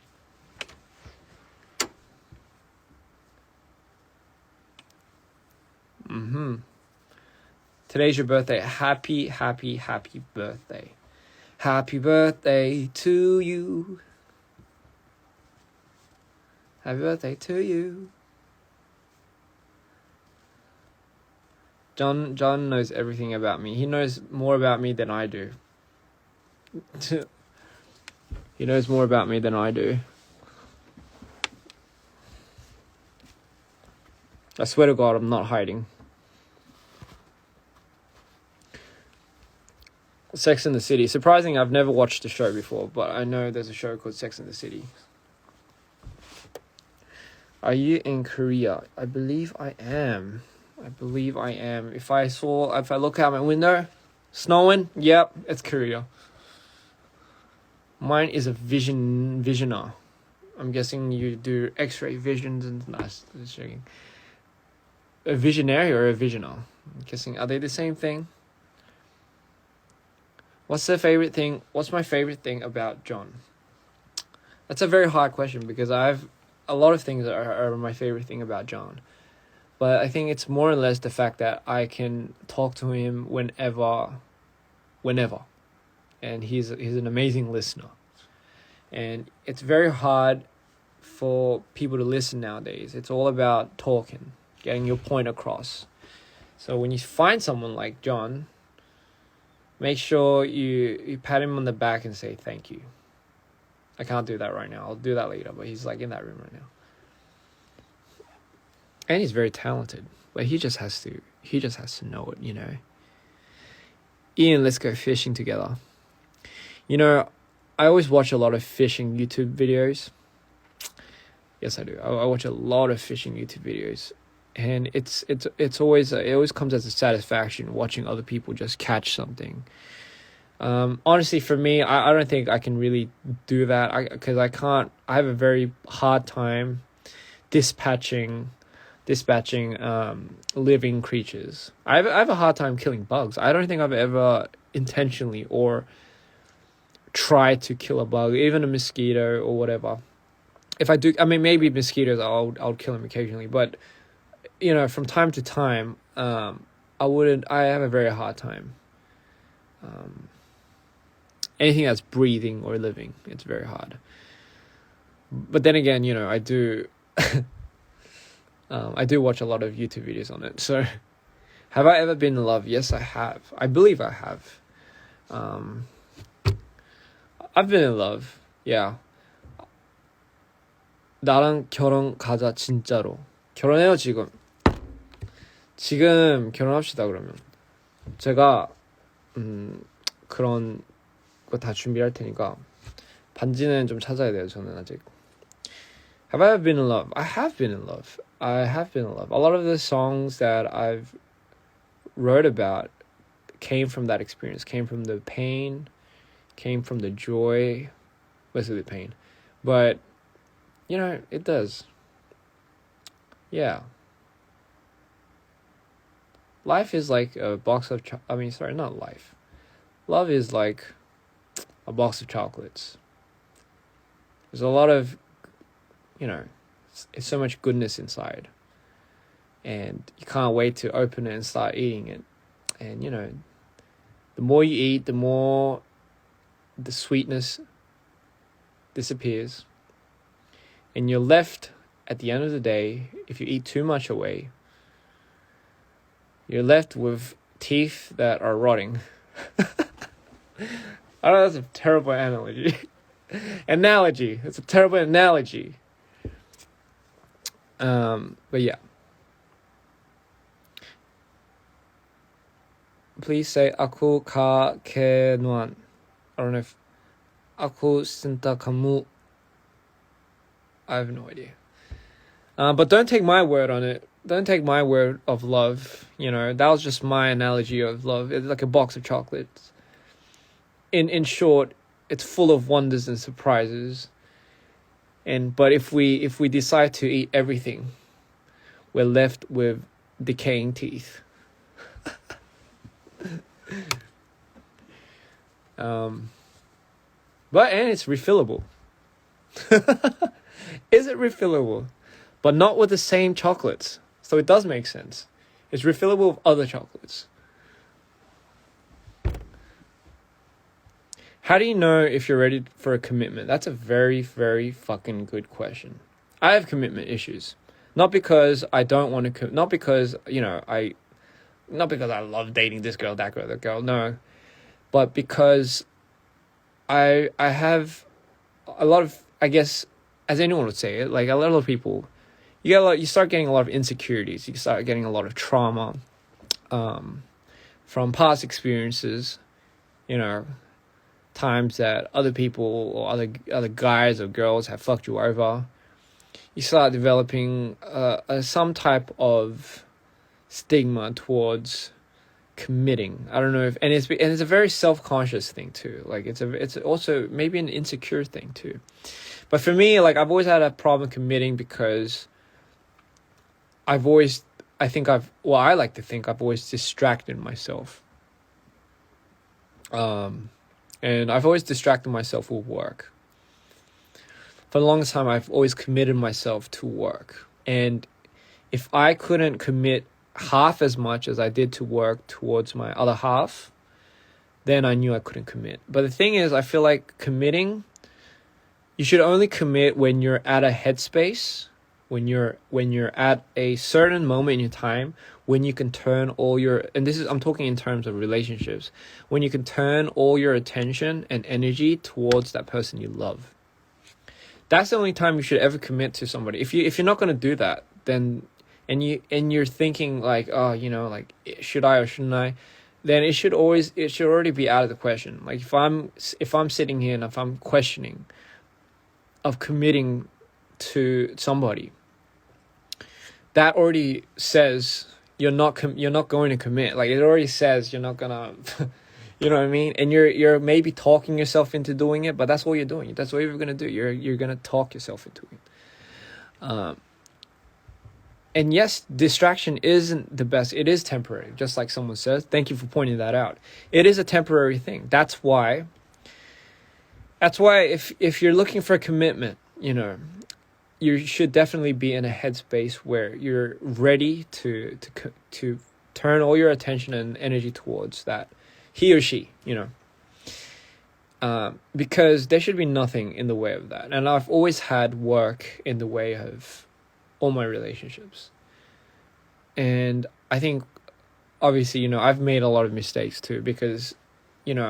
Today's your birthday. Happy birthday. Happy birthday to you. Happy birthday to you. John knows everything about me. He knows more about me than I do. He knows more about me than I do. I swear to God, I'm not hiding. Sex and the City. Surprising, I've never watched the show before, but I know there's a show called Sex and the City. Are you in Korea? I believe I am. If I look out my window, snowing, yep, it's Korea. Mine is a visioner. I'm guessing you do X-ray visions and that's checking. A visionary or a visioner? I'm guessing, are they the same thing? What's my favorite thing about John? That's a very hard question because a lot of things are my favorite thing about John. But I think it's more or less the fact that I can talk to him whenever. And he's an amazing listener. And it's very hard for people to listen nowadays. It's all about talking, getting your point across. So when you find someone like John, make sure you pat him on the back and say thank you. I can't do that right now. I'll do that later, but he's like in that room right now. And he's very talented, but he just has to know it, you know. Ian, let's go fishing together. You know, I always watch a lot of fishing YouTube videos. Yes, I do. I watch a lot of fishing YouTube videos. And it always comes as a satisfaction watching other people just catch something. Honestly, for me, I don't think I can really do that because I have a very hard time dispatching living creatures. I have a hard time killing bugs. I don't think I've ever intentionally or tried to kill a bug, even a mosquito or whatever. If I do, I mean, maybe mosquitoes, I'll kill them occasionally, but you know, from time to time, I have a very hard time. Anything that's breathing or living, it's very hard. But then again, you know, I do watch a lot of YouTube videos on it. So, have I ever been in love? Yes, I have. I believe I have. I've been in love. Yeah. 나랑 결혼 가자 진짜로. 결혼해요 지금. 지금 결혼합시다 그러면. 제가 그런 거 다 준비할 테니까 반지는 좀 찾아야 돼요. 저는 아직. Have I ever been in love? I have been in love. I have been in love. A lot of the songs that I've wrote about came from that experience, came from the pain, came from the joy, mostly the pain. But, you know, it does. Yeah. Life is like a box of, not life. Love is like a box of chocolates. There's a lot of, you know, it's so much goodness inside. And you can't wait to open it and start eating it. And, you know, the more you eat, the more the sweetness disappears. And you're left, at the end of the day, if you eat too much away, you're left with teeth that are rotting. I know that's a terrible analogy. It's a terrible analogy. But yeah. Please say aku ka kenuan. I don't know if aku cinta kamu. I have no idea. But don't take my word on it. Don't take my word of love. You know, that was just my analogy of love. It's like a box of chocolates. In short, it's full of wonders and surprises. But if we decide to eat everything, we're left with decaying teeth. And it's refillable. Is it refillable? But not with the same chocolates. So it does make sense. It's refillable with other chocolates. How do you know if you're ready for a commitment? That's a very, very fucking good question. I have commitment issues. Not because I don't want to, not because, you know, not because I love dating this girl, that girl, no. But because I have a lot of, I guess, as anyone would say it, like a lot of people, you start getting a lot of insecurities. You start getting a lot of trauma from past experiences, you know, times that other people or other guys or girls have fucked you over. You start developing some type of stigma towards committing. I don't know if, and it's a very self-conscious thing too. Like it's also maybe an insecure thing too. But for me, like I've always had a problem committing because I like to think I've always distracted myself. And I've always distracted myself with work. For the longest time, I've always committed myself to work. And if I couldn't commit half as much as I did to work towards my other half, then I knew I couldn't commit. But the thing is, I feel like committing, you should only commit when you're at a headspace, when you're at a certain moment in your time, when you can turn all your, and I'm talking in terms of relationships, when you can turn all your attention and energy towards that person you love. That's the only time you should ever commit to somebody. If you're not going to do that, then and you're thinking like, oh, you know, like should I or shouldn't I? Then it should already be out of the question. Like if I'm sitting here and if I'm questioning of committing to somebody, that already says you're not going to commit. Like it already says you're not gonna. You know what I mean? And you're maybe talking yourself into doing it, but that's what you're doing. That's what you're gonna do. You're gonna talk yourself into it. And yes, distraction isn't the best. It is temporary, just like someone says. Thank you for pointing that out. It is a temporary thing. That's why if you're looking for a commitment, you know, you should definitely be in a headspace where you're ready to turn all your attention and energy towards that. He or she, you know, because there should be nothing in the way of that. And I've always had work in the way of all my relationships. And I think, obviously, you know, I've made a lot of mistakes too, because, you know,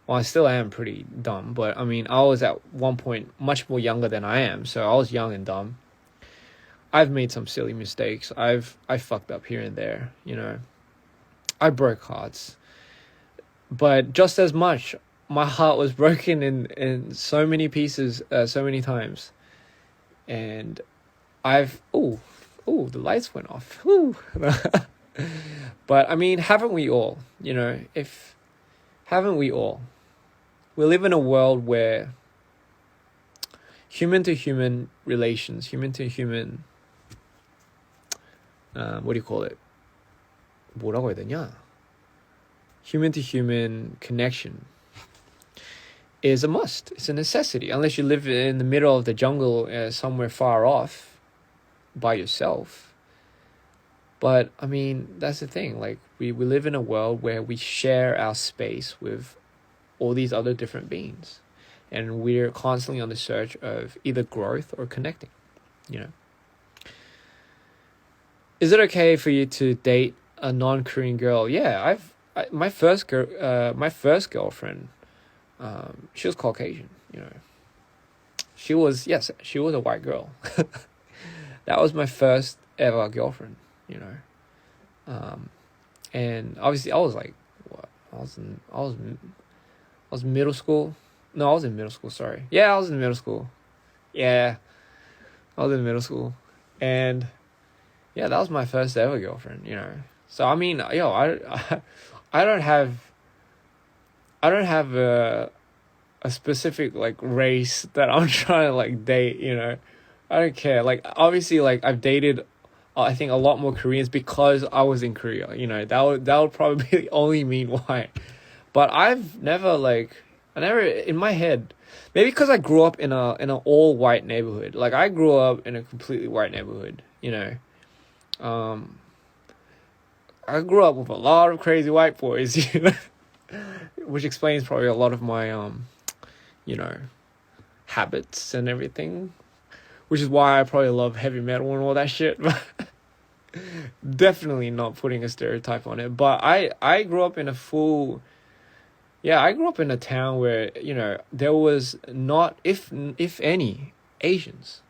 I still am pretty dumb, but I mean, I was at one point much more younger than I am. So I was young and dumb. I've made some silly mistakes. I fucked up here and there, you know. I broke hearts. but just as much, my heart was broken in so many pieces, so many times. And the lights went off. Ooh. But I mean, haven't we all? You know, haven't we all? We live in a world where human to human relations, human to human, what do you call it? 뭐라고 해야 되냐? Human to human connection is a must. It's a necessity. Unless you live in the middle of the jungle, somewhere far off by yourself. But I mean, that's the thing. Like we live in a world where we share our space with all these other different beings, and we're constantly on the search of either growth or connecting. You know, is it okay for you to date a non-Korean girl? Yeah, my first girlfriend, she was Caucasian. You know, she was a white girl. That was my first ever girlfriend. You know, and obviously I was like, what? I was middle school. No, I was in middle school. Sorry. Yeah, I was in middle school. Yeah, I was in middle school, and yeah, that was my first ever girlfriend. You know, so I mean, I don't have a specific like race that I'm trying to like date. You know, I don't care. Like obviously, like I've dated, I think a lot more Koreans because I was in Korea. You know, that would probably be the only mean why. But I've never in my head, maybe because I grew up in an all white neighborhood. Like I grew up in a completely white neighborhood. You know, I grew up with a lot of crazy white boys. You know, which explains probably a lot of my you know, habits and everything. Which is why I probably love heavy metal and all that shit. Definitely not putting a stereotype on it. But I grew up in I grew up in a town where, you know, there was not, if any, Asians.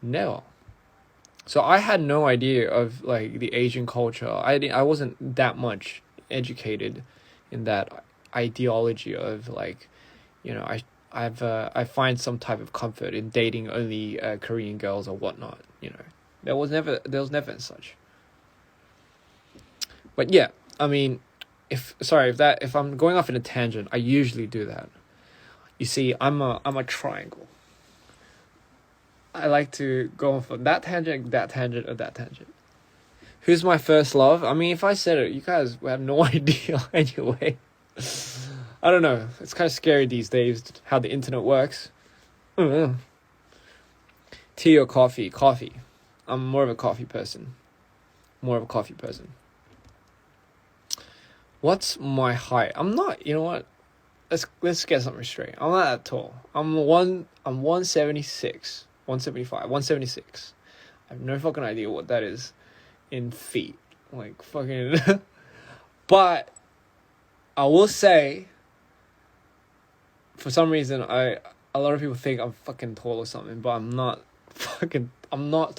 Never. So I had no idea of like the Asian culture. I wasn't that much educated in that ideology of like, you know, I find some type of comfort in dating only Korean girls or whatnot. You know, there was never such. But yeah, I mean, if I'm going off in a tangent, I usually do that. You see, I'm a triangle. I like to go off on that tangent, or that tangent. Who's my first love? I mean, if I said it, you guys would have no idea anyway. I don't know. It's kind of scary these days how the internet works. Tea or coffee? Coffee. I'm more of a coffee person. What's my height? I'm not, you know what? Let's get something straight. I'm not that tall. I'm 176, 175, 176. I have no fucking idea what that is in feet. Like fucking but I will say, for some reason a lot of people think I'm fucking tall or something, but I'm not.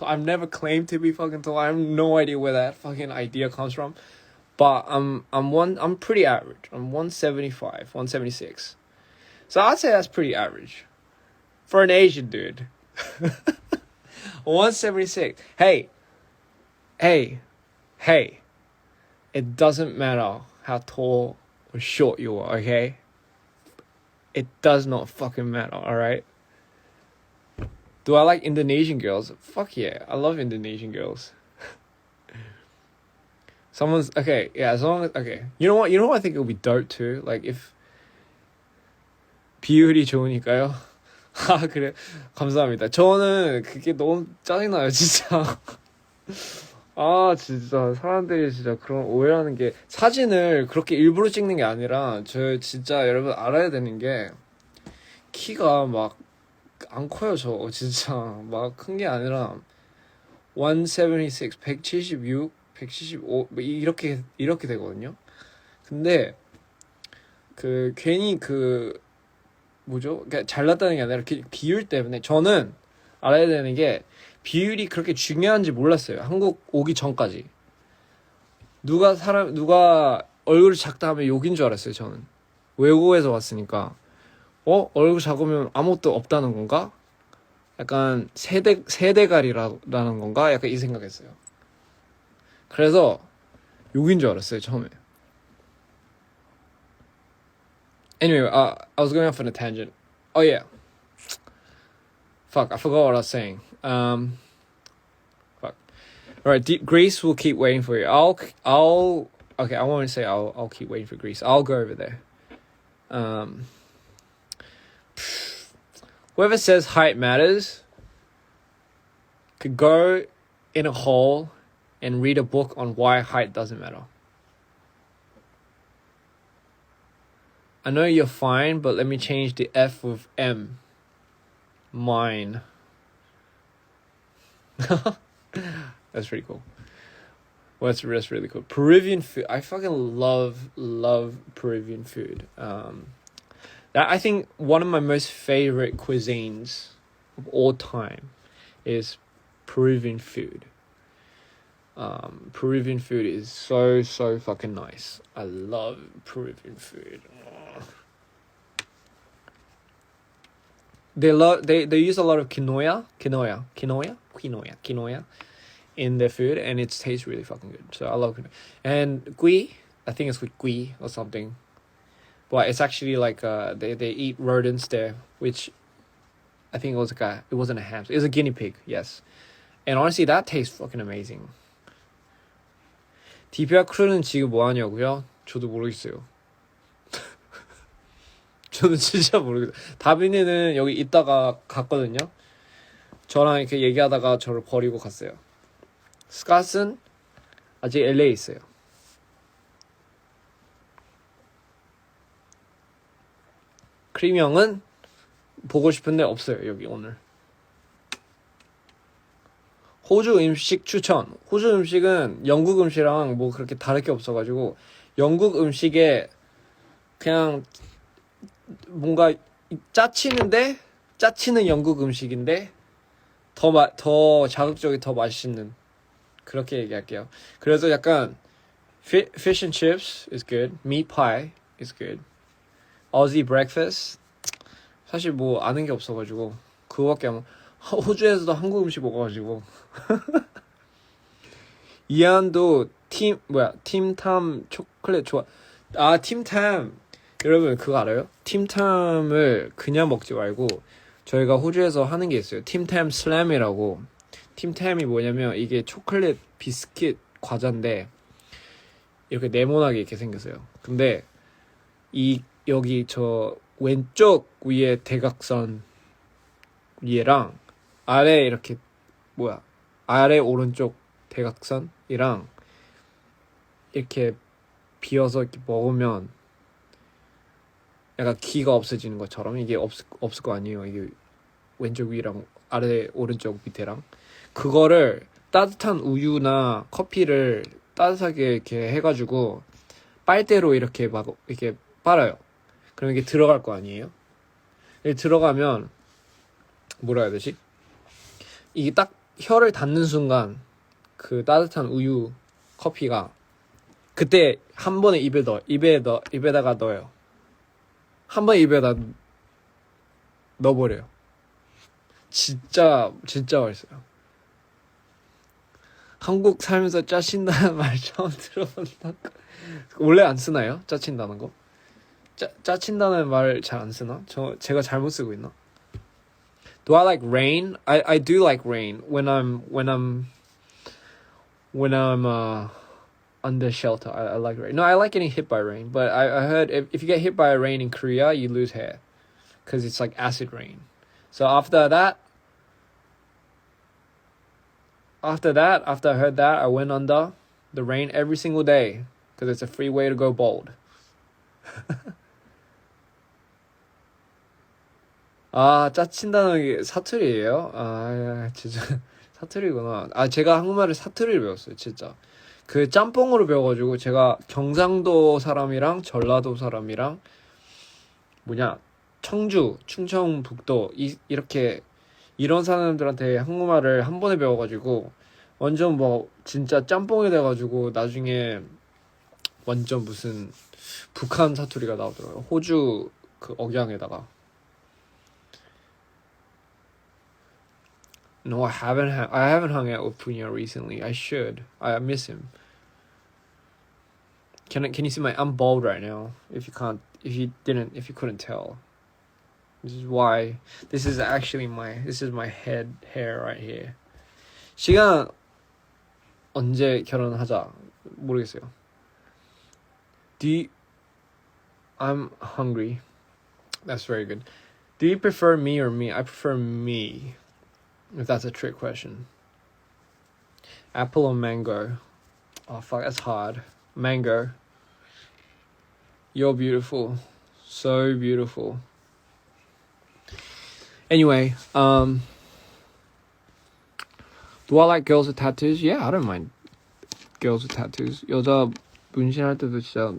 I've never claimed to be fucking tall. I have no idea where that fucking idea comes from. But I'm pretty average. I'm 175, 176. So I'd say that's pretty average for an Asian dude. 176. Hey. It doesn't matter how tall or short you are, okay? It does not fucking matter, alright? Do I like Indonesian girls? Fuck yeah, I love Indonesian girls. As long as, okay. You know what I think it would be dope too? Like if 비율이 좋으니까요. 아 그래 감사합니다. 저는 그게 너무 짜증나요 진짜. 아 진짜 사람들이 진짜 그런 오해하는 게, 사진을 그렇게 일부러 찍는 게 아니라 저 진짜 여러분 알아야 되는 게 키가 막 안 커요. 저 진짜 막 큰 게 아니라 176, 176, 175 이렇게 되거든요. 근데 그 괜히 그 뭐죠? 그러니까 잘났다는 게 아니라 비율 때문에, 저는 알아야 되는 게 비율이 그렇게 중요한지 몰랐어요. 한국 오기 전까지. 누가 얼굴이 작다 하면 욕인 줄 알았어요. 저는 외국에서 왔으니까 얼굴 작으면 아무것도 없다는 건가? 약간 세대갈이라는 건가? 약간 이 생각했어요. 그래서 욕인 줄 알았어요 처음에. Anyway, I was going off on a tangent. Oh yeah. Fuck, I forgot what I was saying. Fuck. All right, Greece will keep waiting for you. Okay, I won't say I'll keep waiting for Greece. I'll go over there. Whoever says height matters could go in a hole and read a book on why height doesn't matter. I know you're fine, but let me change the F with M. Mine. That's pretty cool. Well, that's really cool. Peruvian food. I fucking love Peruvian food. That I think one of my most favorite cuisines of all time is Peruvian food. Peruvian food is so fucking nice. I love Peruvian food. They use a lot of quinoa in their food, and it tastes really fucking good. So I love quinoa. And gui, I think it's with gui or something, but it's actually like they eat rodents there, which I think it wasn't a hamster, it was a guinea pig, yes. And honestly, that tastes fucking amazing. DPR 크루는 지금 뭐 하냐고요? 저도 모르겠어요. 저는 진짜 모르겠어요. 다빈이는 여기 있다가 갔거든요. 저랑 이렇게 얘기하다가 저를 버리고 갔어요. 스캇은 아직 LA에 있어요. 크림 형은 보고 싶은데 없어요. 여기 오늘. 호주 음식 추천. 호주 음식은 영국 음식이랑 뭐 그렇게 다를 게 없어가지고 영국 음식에 그냥 뭔가 짜치는 영국 음식인데 더 자극적이 더 맛있는, 그렇게 얘기할게요. 그래서 약간 fish and chips is good, meat pie is good, Aussie breakfast 사실 뭐 아는 게 없어가지고 그거밖에 안. 호주에서도 한국 음식 먹어가지고. 이안도 팀탐 초콜릿 좋아. 팀탐 여러분 그거 알아요? 팀탐을 그냥 먹지 말고 저희가 호주에서 하는 게 있어요. 팀탐 슬램이라고. 팀탐이 뭐냐면 이게 초콜릿 비스킷 과자인데 이렇게 네모나게 이렇게 생겼어요. 근데 여기 저 왼쪽 위에 대각선 위에랑 아래 이렇게 아래 오른쪽 대각선이랑 이렇게 비어서 이렇게 먹으면 약간 기가 없어지는 것처럼 이게 없을 거 아니에요. 이게 왼쪽 위랑 아래 오른쪽 밑에랑 그거를 따뜻한 우유나 커피를 따뜻하게 이렇게 해가지고 빨대로 이렇게 막 이렇게 빨아요. 그럼 이게 들어갈 거 아니에요. 이게 들어가면 뭐라 해야 되지? 이게 딱 혀를 닿는 순간 그 따뜻한 우유 커피가 그때 한 번에 입에다가 넣어요. 한 번에 입에다 넣어버려요. 진짜 맛있어요. 한국 살면서 짜신다는 말 처음 들어본다. 원래 안 쓰나요? 짜친다는 거? 짜친다는 말 잘 안 쓰나? 제가 잘못 쓰고 있나? Do I like rain? I do like rain when I'm under shelter. I like rain. No, I like getting hit by rain, but I heard if you get hit by rain in Korea, you lose hair because it's like acid rain. So after I heard that, I went under the rain every single day because it's a free way to go bald. 짜친다는 게 사투리예요? 진짜 사투리구나. 제가 한국말을 사투리를 배웠어요, 진짜. 그 짬뽕으로 배워가지고 제가 경상도 사람이랑 전라도 사람이랑 청주, 충청북도 이렇게 이런 사람들한테 한국말을 한 번에 배워가지고 완전 뭐 진짜 짬뽕이 돼가지고 나중에 완전 무슨 북한 사투리가 나오더라고요. 호주 그 억양에다가. No, I haven't hung out with Punya recently. I should. I miss him. Can you see I'm bald right now? If you couldn't tell. This is my head hair right here. 시간 언제 결혼하자 모르겠어요. I'm hungry. That's very good. Do you prefer me or me? I prefer me. If that's a trick question. Apple or mango? Oh fuck, that's hard. Mango. You're beautiful. So beautiful. Anyway, do I like girls with tattoos? Yeah, I don't mind girls with tattoos. 여자 문신할 때도 진짜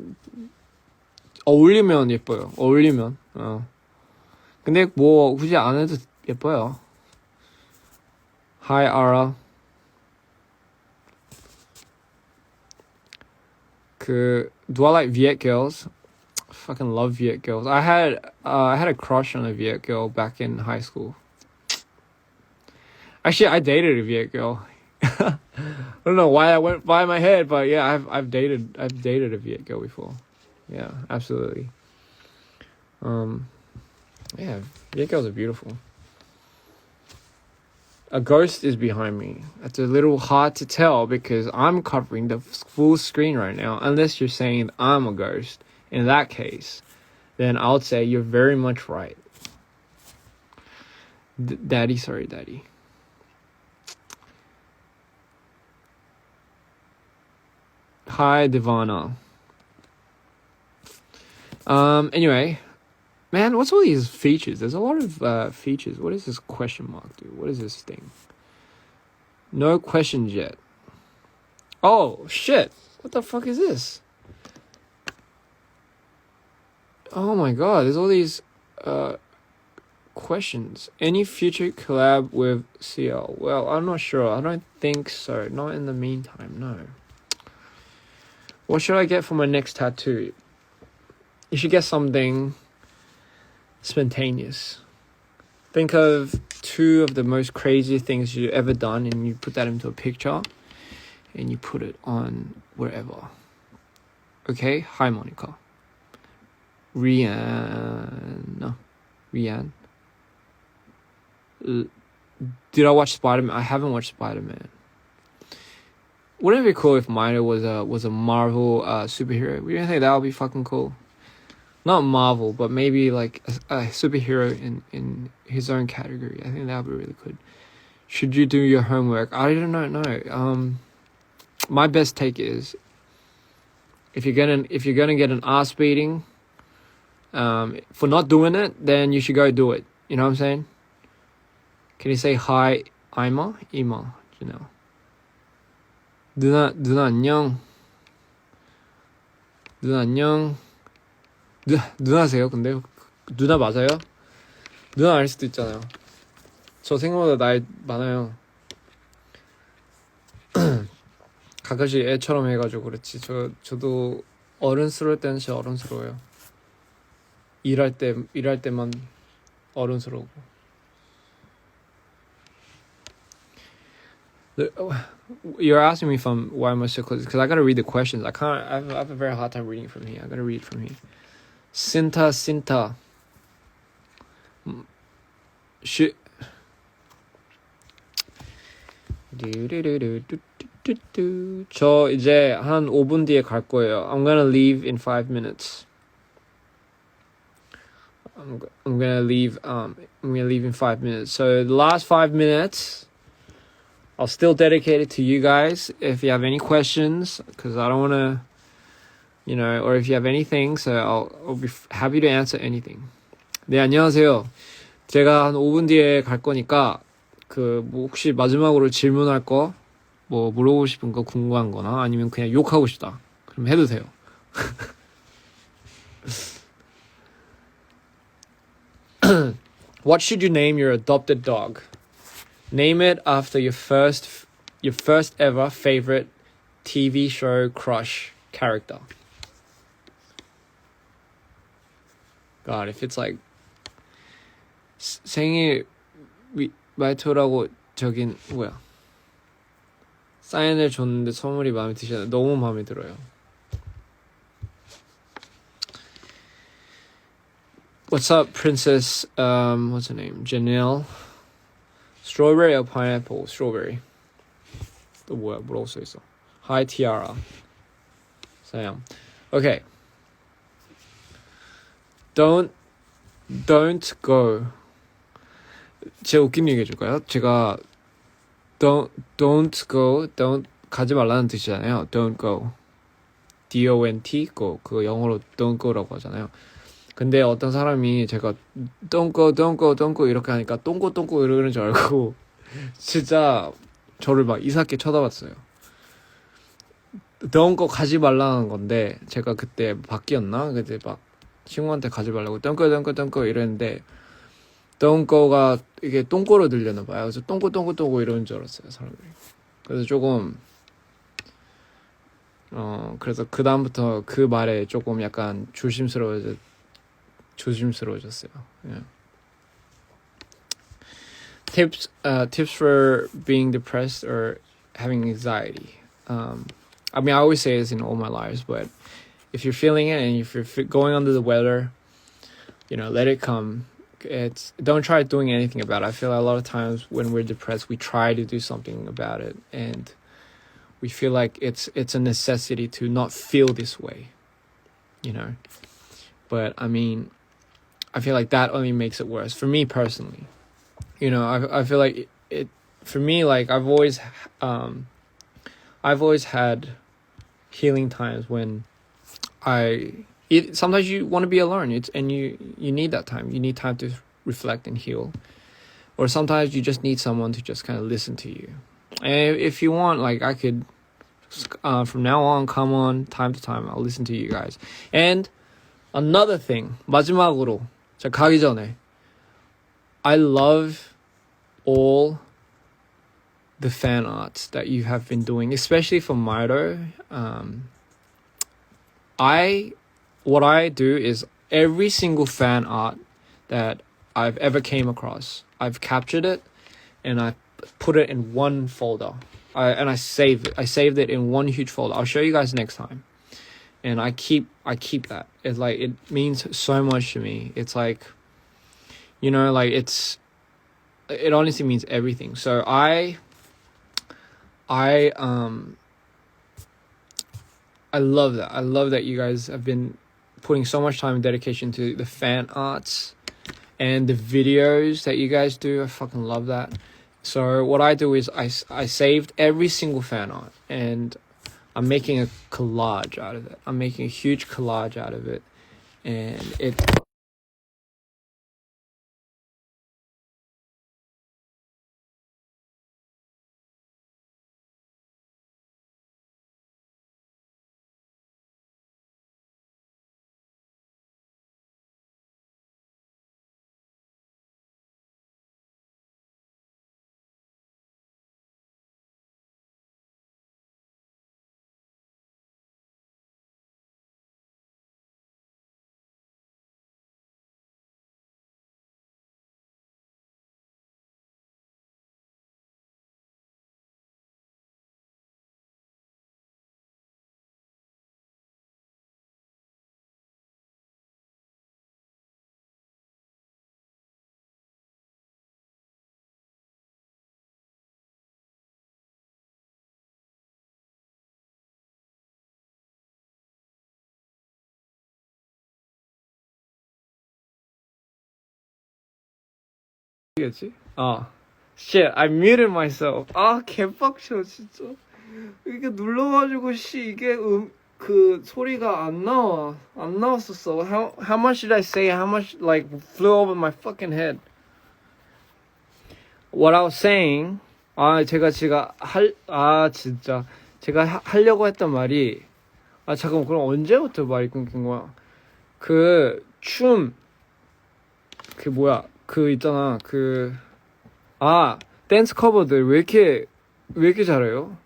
어울리면 예뻐요. 어울리면. 근데 뭐 굳이 안 해도 예뻐요. Hi, Ara. Do I like Viet girls? I fucking love Viet girls. I had a crush on a Viet girl back in high school. Actually, I dated a Viet girl. I don't know why that went by my head, but yeah, I've dated a Viet girl before. Yeah, absolutely. Yeah, Viet girls are beautiful. A ghost is behind me. It's a little hard to tell because I'm covering the full screen right now. Unless you're saying I'm a ghost. In that case, then I would say you're very much right. Daddy. Hi, Divana. Anyway. Man, what's all these features? There's a lot of features. What is this question mark, dude? What is this thing? No questions yet. Oh, shit. What the fuck is this? Oh my god, there's all these questions. Any future collab with CL? Well, I'm not sure. I don't think so. Not in the meantime, no. What should I get for my next tattoo? You should get something spontaneous. Think of 2 of the most crazy things you've ever done and you put that into a picture and you put it on wherever. Okay? Hi, Monica. Rian. Did I watch Spider-Man? I haven't watched Spider-Man. Wouldn't it be cool if Mino was a Marvel superhero? We didn't think that would be fucking cool. Not Marvel, but maybe like a superhero in his own category. I think that would be really good. Should you do your homework? I don't know. No. My best take is if you're gonna get an ass beating for not doing it, then you should go do it. You know what I'm saying? Can you say hi, Ima, you know? 누나 안녕. 누나 안녕. 누나세요? 근데 누나 맞아요? 누나 아닐 수도 있잖아요. 저 생각보다 나이 많아요. 가끔씩 애처럼 해가지고 그렇지. 저도 어른스러울 때는 진짜 어른스러워요. 일할 때만 어른스러우고. You're asking me why am I so close? Because I gotta read the questions. I have a very hard time reading from here. I gotta read from here. Sinta. 저 이제 한 5분 뒤에 갈 거예요. I'm gonna leave in 5 minutes. I'm gonna leave in 5 minutes. So the last 5 minutes, I'll still dedicate it to you guys. If you have any questions, because I don't want to, or if you have anything, so I'll be happy to answer anything. 네, 안녕하세요. 제가 한 5분 뒤에 갈 거니까 뭐 혹시 마지막으로 질문할 거, 뭐 물어보고 싶은 거, 궁금한 거나 아니면 그냥 욕하고 싶다. 그럼 해도 돼요. What should you name your adopted dog? Name it after your first ever favorite TV show crush character. God, if it's like 생일 말투라고 저긴 뭐야 사인을 줬는데 선물이 마음에 드시나요? 너무 마음에 들어요. What's up, Princess? What's her name? Janelle. Strawberry or pineapple? Strawberry. 또 뭐라고 써 있어? Hi, Tiara. Sam. Okay. Don't go. 제가 웃긴 얘기 해줄까요? 제가 don't go, don't 가지 말라는 뜻이잖아요. Don't go. D-O-N-T go. 그거 영어로 don't go라고 하잖아요. 근데 어떤 사람이 제가 don't go 이렇게 하니까 똥꼬 이러는 줄 알고 진짜 저를 막 이상하게 쳐다봤어요. don't go 가지 말라는 건데 제가 그때 바뀌었나? 그때 막 친구한테 가지 말라고 don't go 이랬는데 don't go가 이게 똥꼬로 들렸나 봐요. 그래서 똥꼬 이러는 줄 알았어요, 사람들이. 그래서 조금 그래서 그 다음부터 그 말에 조금 약간 조심스러워졌어요. Yeah. Tips for being depressed or having anxiety. I mean, I always say this in all my lives, but if you're feeling it and if you're going under the weather, you know, let it come. Don't try doing anything about it. I feel like a lot of times when we're depressed, we try to do something about it, and we feel like it's a necessity to not feel this way, you know. But I mean, I feel like that only makes it worse for me personally. You know, I feel like it for me, like I've always had healing times when sometimes you want to be alone, and you need that time. You need time to reflect and heal, or sometimes you just need someone to just kind of listen to you. And if you want, like I could, from now on, come on time to time, I'll listen to you guys. And another thing, 마지막으로 제가 가기 전에, I love all the fan arts that you have been doing, especially for Mito. What I do is every single fan art that I've ever came across, I've captured it and I put it in one folder. I saved it. I saved it in one huge folder. I'll show you guys next time. And I keep that. It's like, it means so much to me. It's like, you know, like it honestly means everything. So I love that. I love that you guys have been putting so much time and dedication to the fan arts and the videos that you guys do. I fucking love that. So what I do is I saved every single fan art and I'm making a collage out of it. I'm making a huge collage out of it. And it... Shit, I muted myself. 개빡쳐 진짜. 이게 눌러가지고 이게 그 소리가 안 나왔었어. How much did I say? How much like flew over my fucking head? What I was saying. 제가 진짜 제가 하려고 했던 말이 잠깐만, 그럼 언제부터 말이 끊긴 거야? 있잖아. 댄스 커버들 왜 이렇게 잘해요?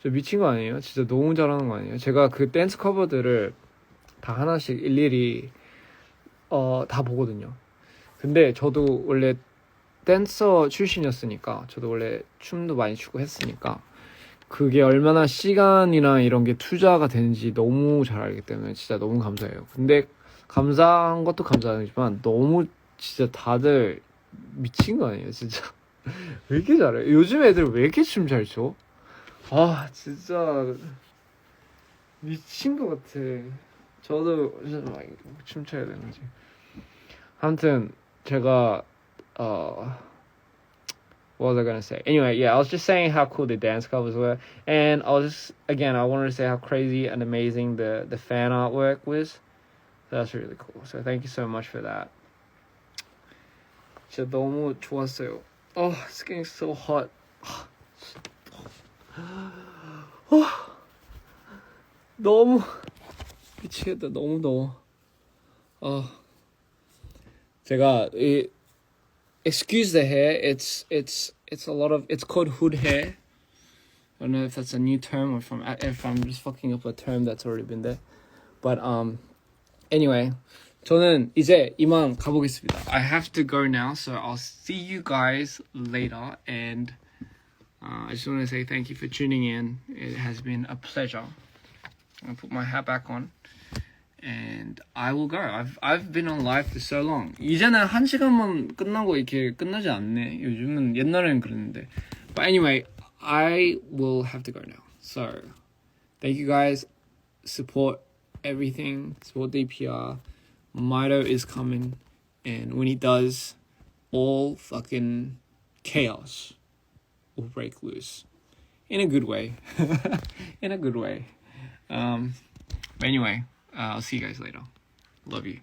저 미친 거 아니에요? 진짜 너무 잘하는 거 아니에요? 제가 그 댄스 커버들을 다 하나씩 일일이 다 보거든요. 근데 저도 원래 댄서 출신이었으니까 저도 원래 춤도 많이 추고 했으니까 그게 얼마나 시간이나 이런 게 투자가 되는지 너무 잘 알기 때문에 진짜 너무 감사해요. 근데 감사한 것도 감사하지만 너무 진짜 다들 미친 거 아니에요, 진짜. 왜 이렇게 잘해? 요즘 애들 왜 이렇게 춤 잘 춰? 아, 진짜 미친 것 같아. 저도 진짜 막 춤춰야 되는지. 아무튼 제가 what was I gonna say? Anyway, yeah, I was just saying how cool the dance covers were, and I was just, again, I wanted to say how crazy and amazing the fan artwork was. So that's really cool. So thank you so much for that. 진짜 너무 좋았어요. Oh, it's getting so hot. 너무 미치겠다. 너무 더워. 제가 excuse the hair. It's a lot of. It's called hood hair. I don't know if that's a new term or if I'm just fucking up a term that's already been there. But anyway, 저는 이제 이만 가보겠습니다. I have to go now, so I'll see you guys later. And I just want to say thank you for tuning in. It has been a pleasure. I'm gonna put my hat back on. And I will go. I've been on live for so long. 이제는 1시간만 끝나고 이렇게 끝나지 않네. 요즘은 옛날에는 그랬는데. But anyway, I will have to go now. So, thank you guys. Support everything. Support DPR. Mito is coming. And when he does, all fucking chaos will break loose. In a good way. In a good way. But anyway, I'll see you guys later. Love you.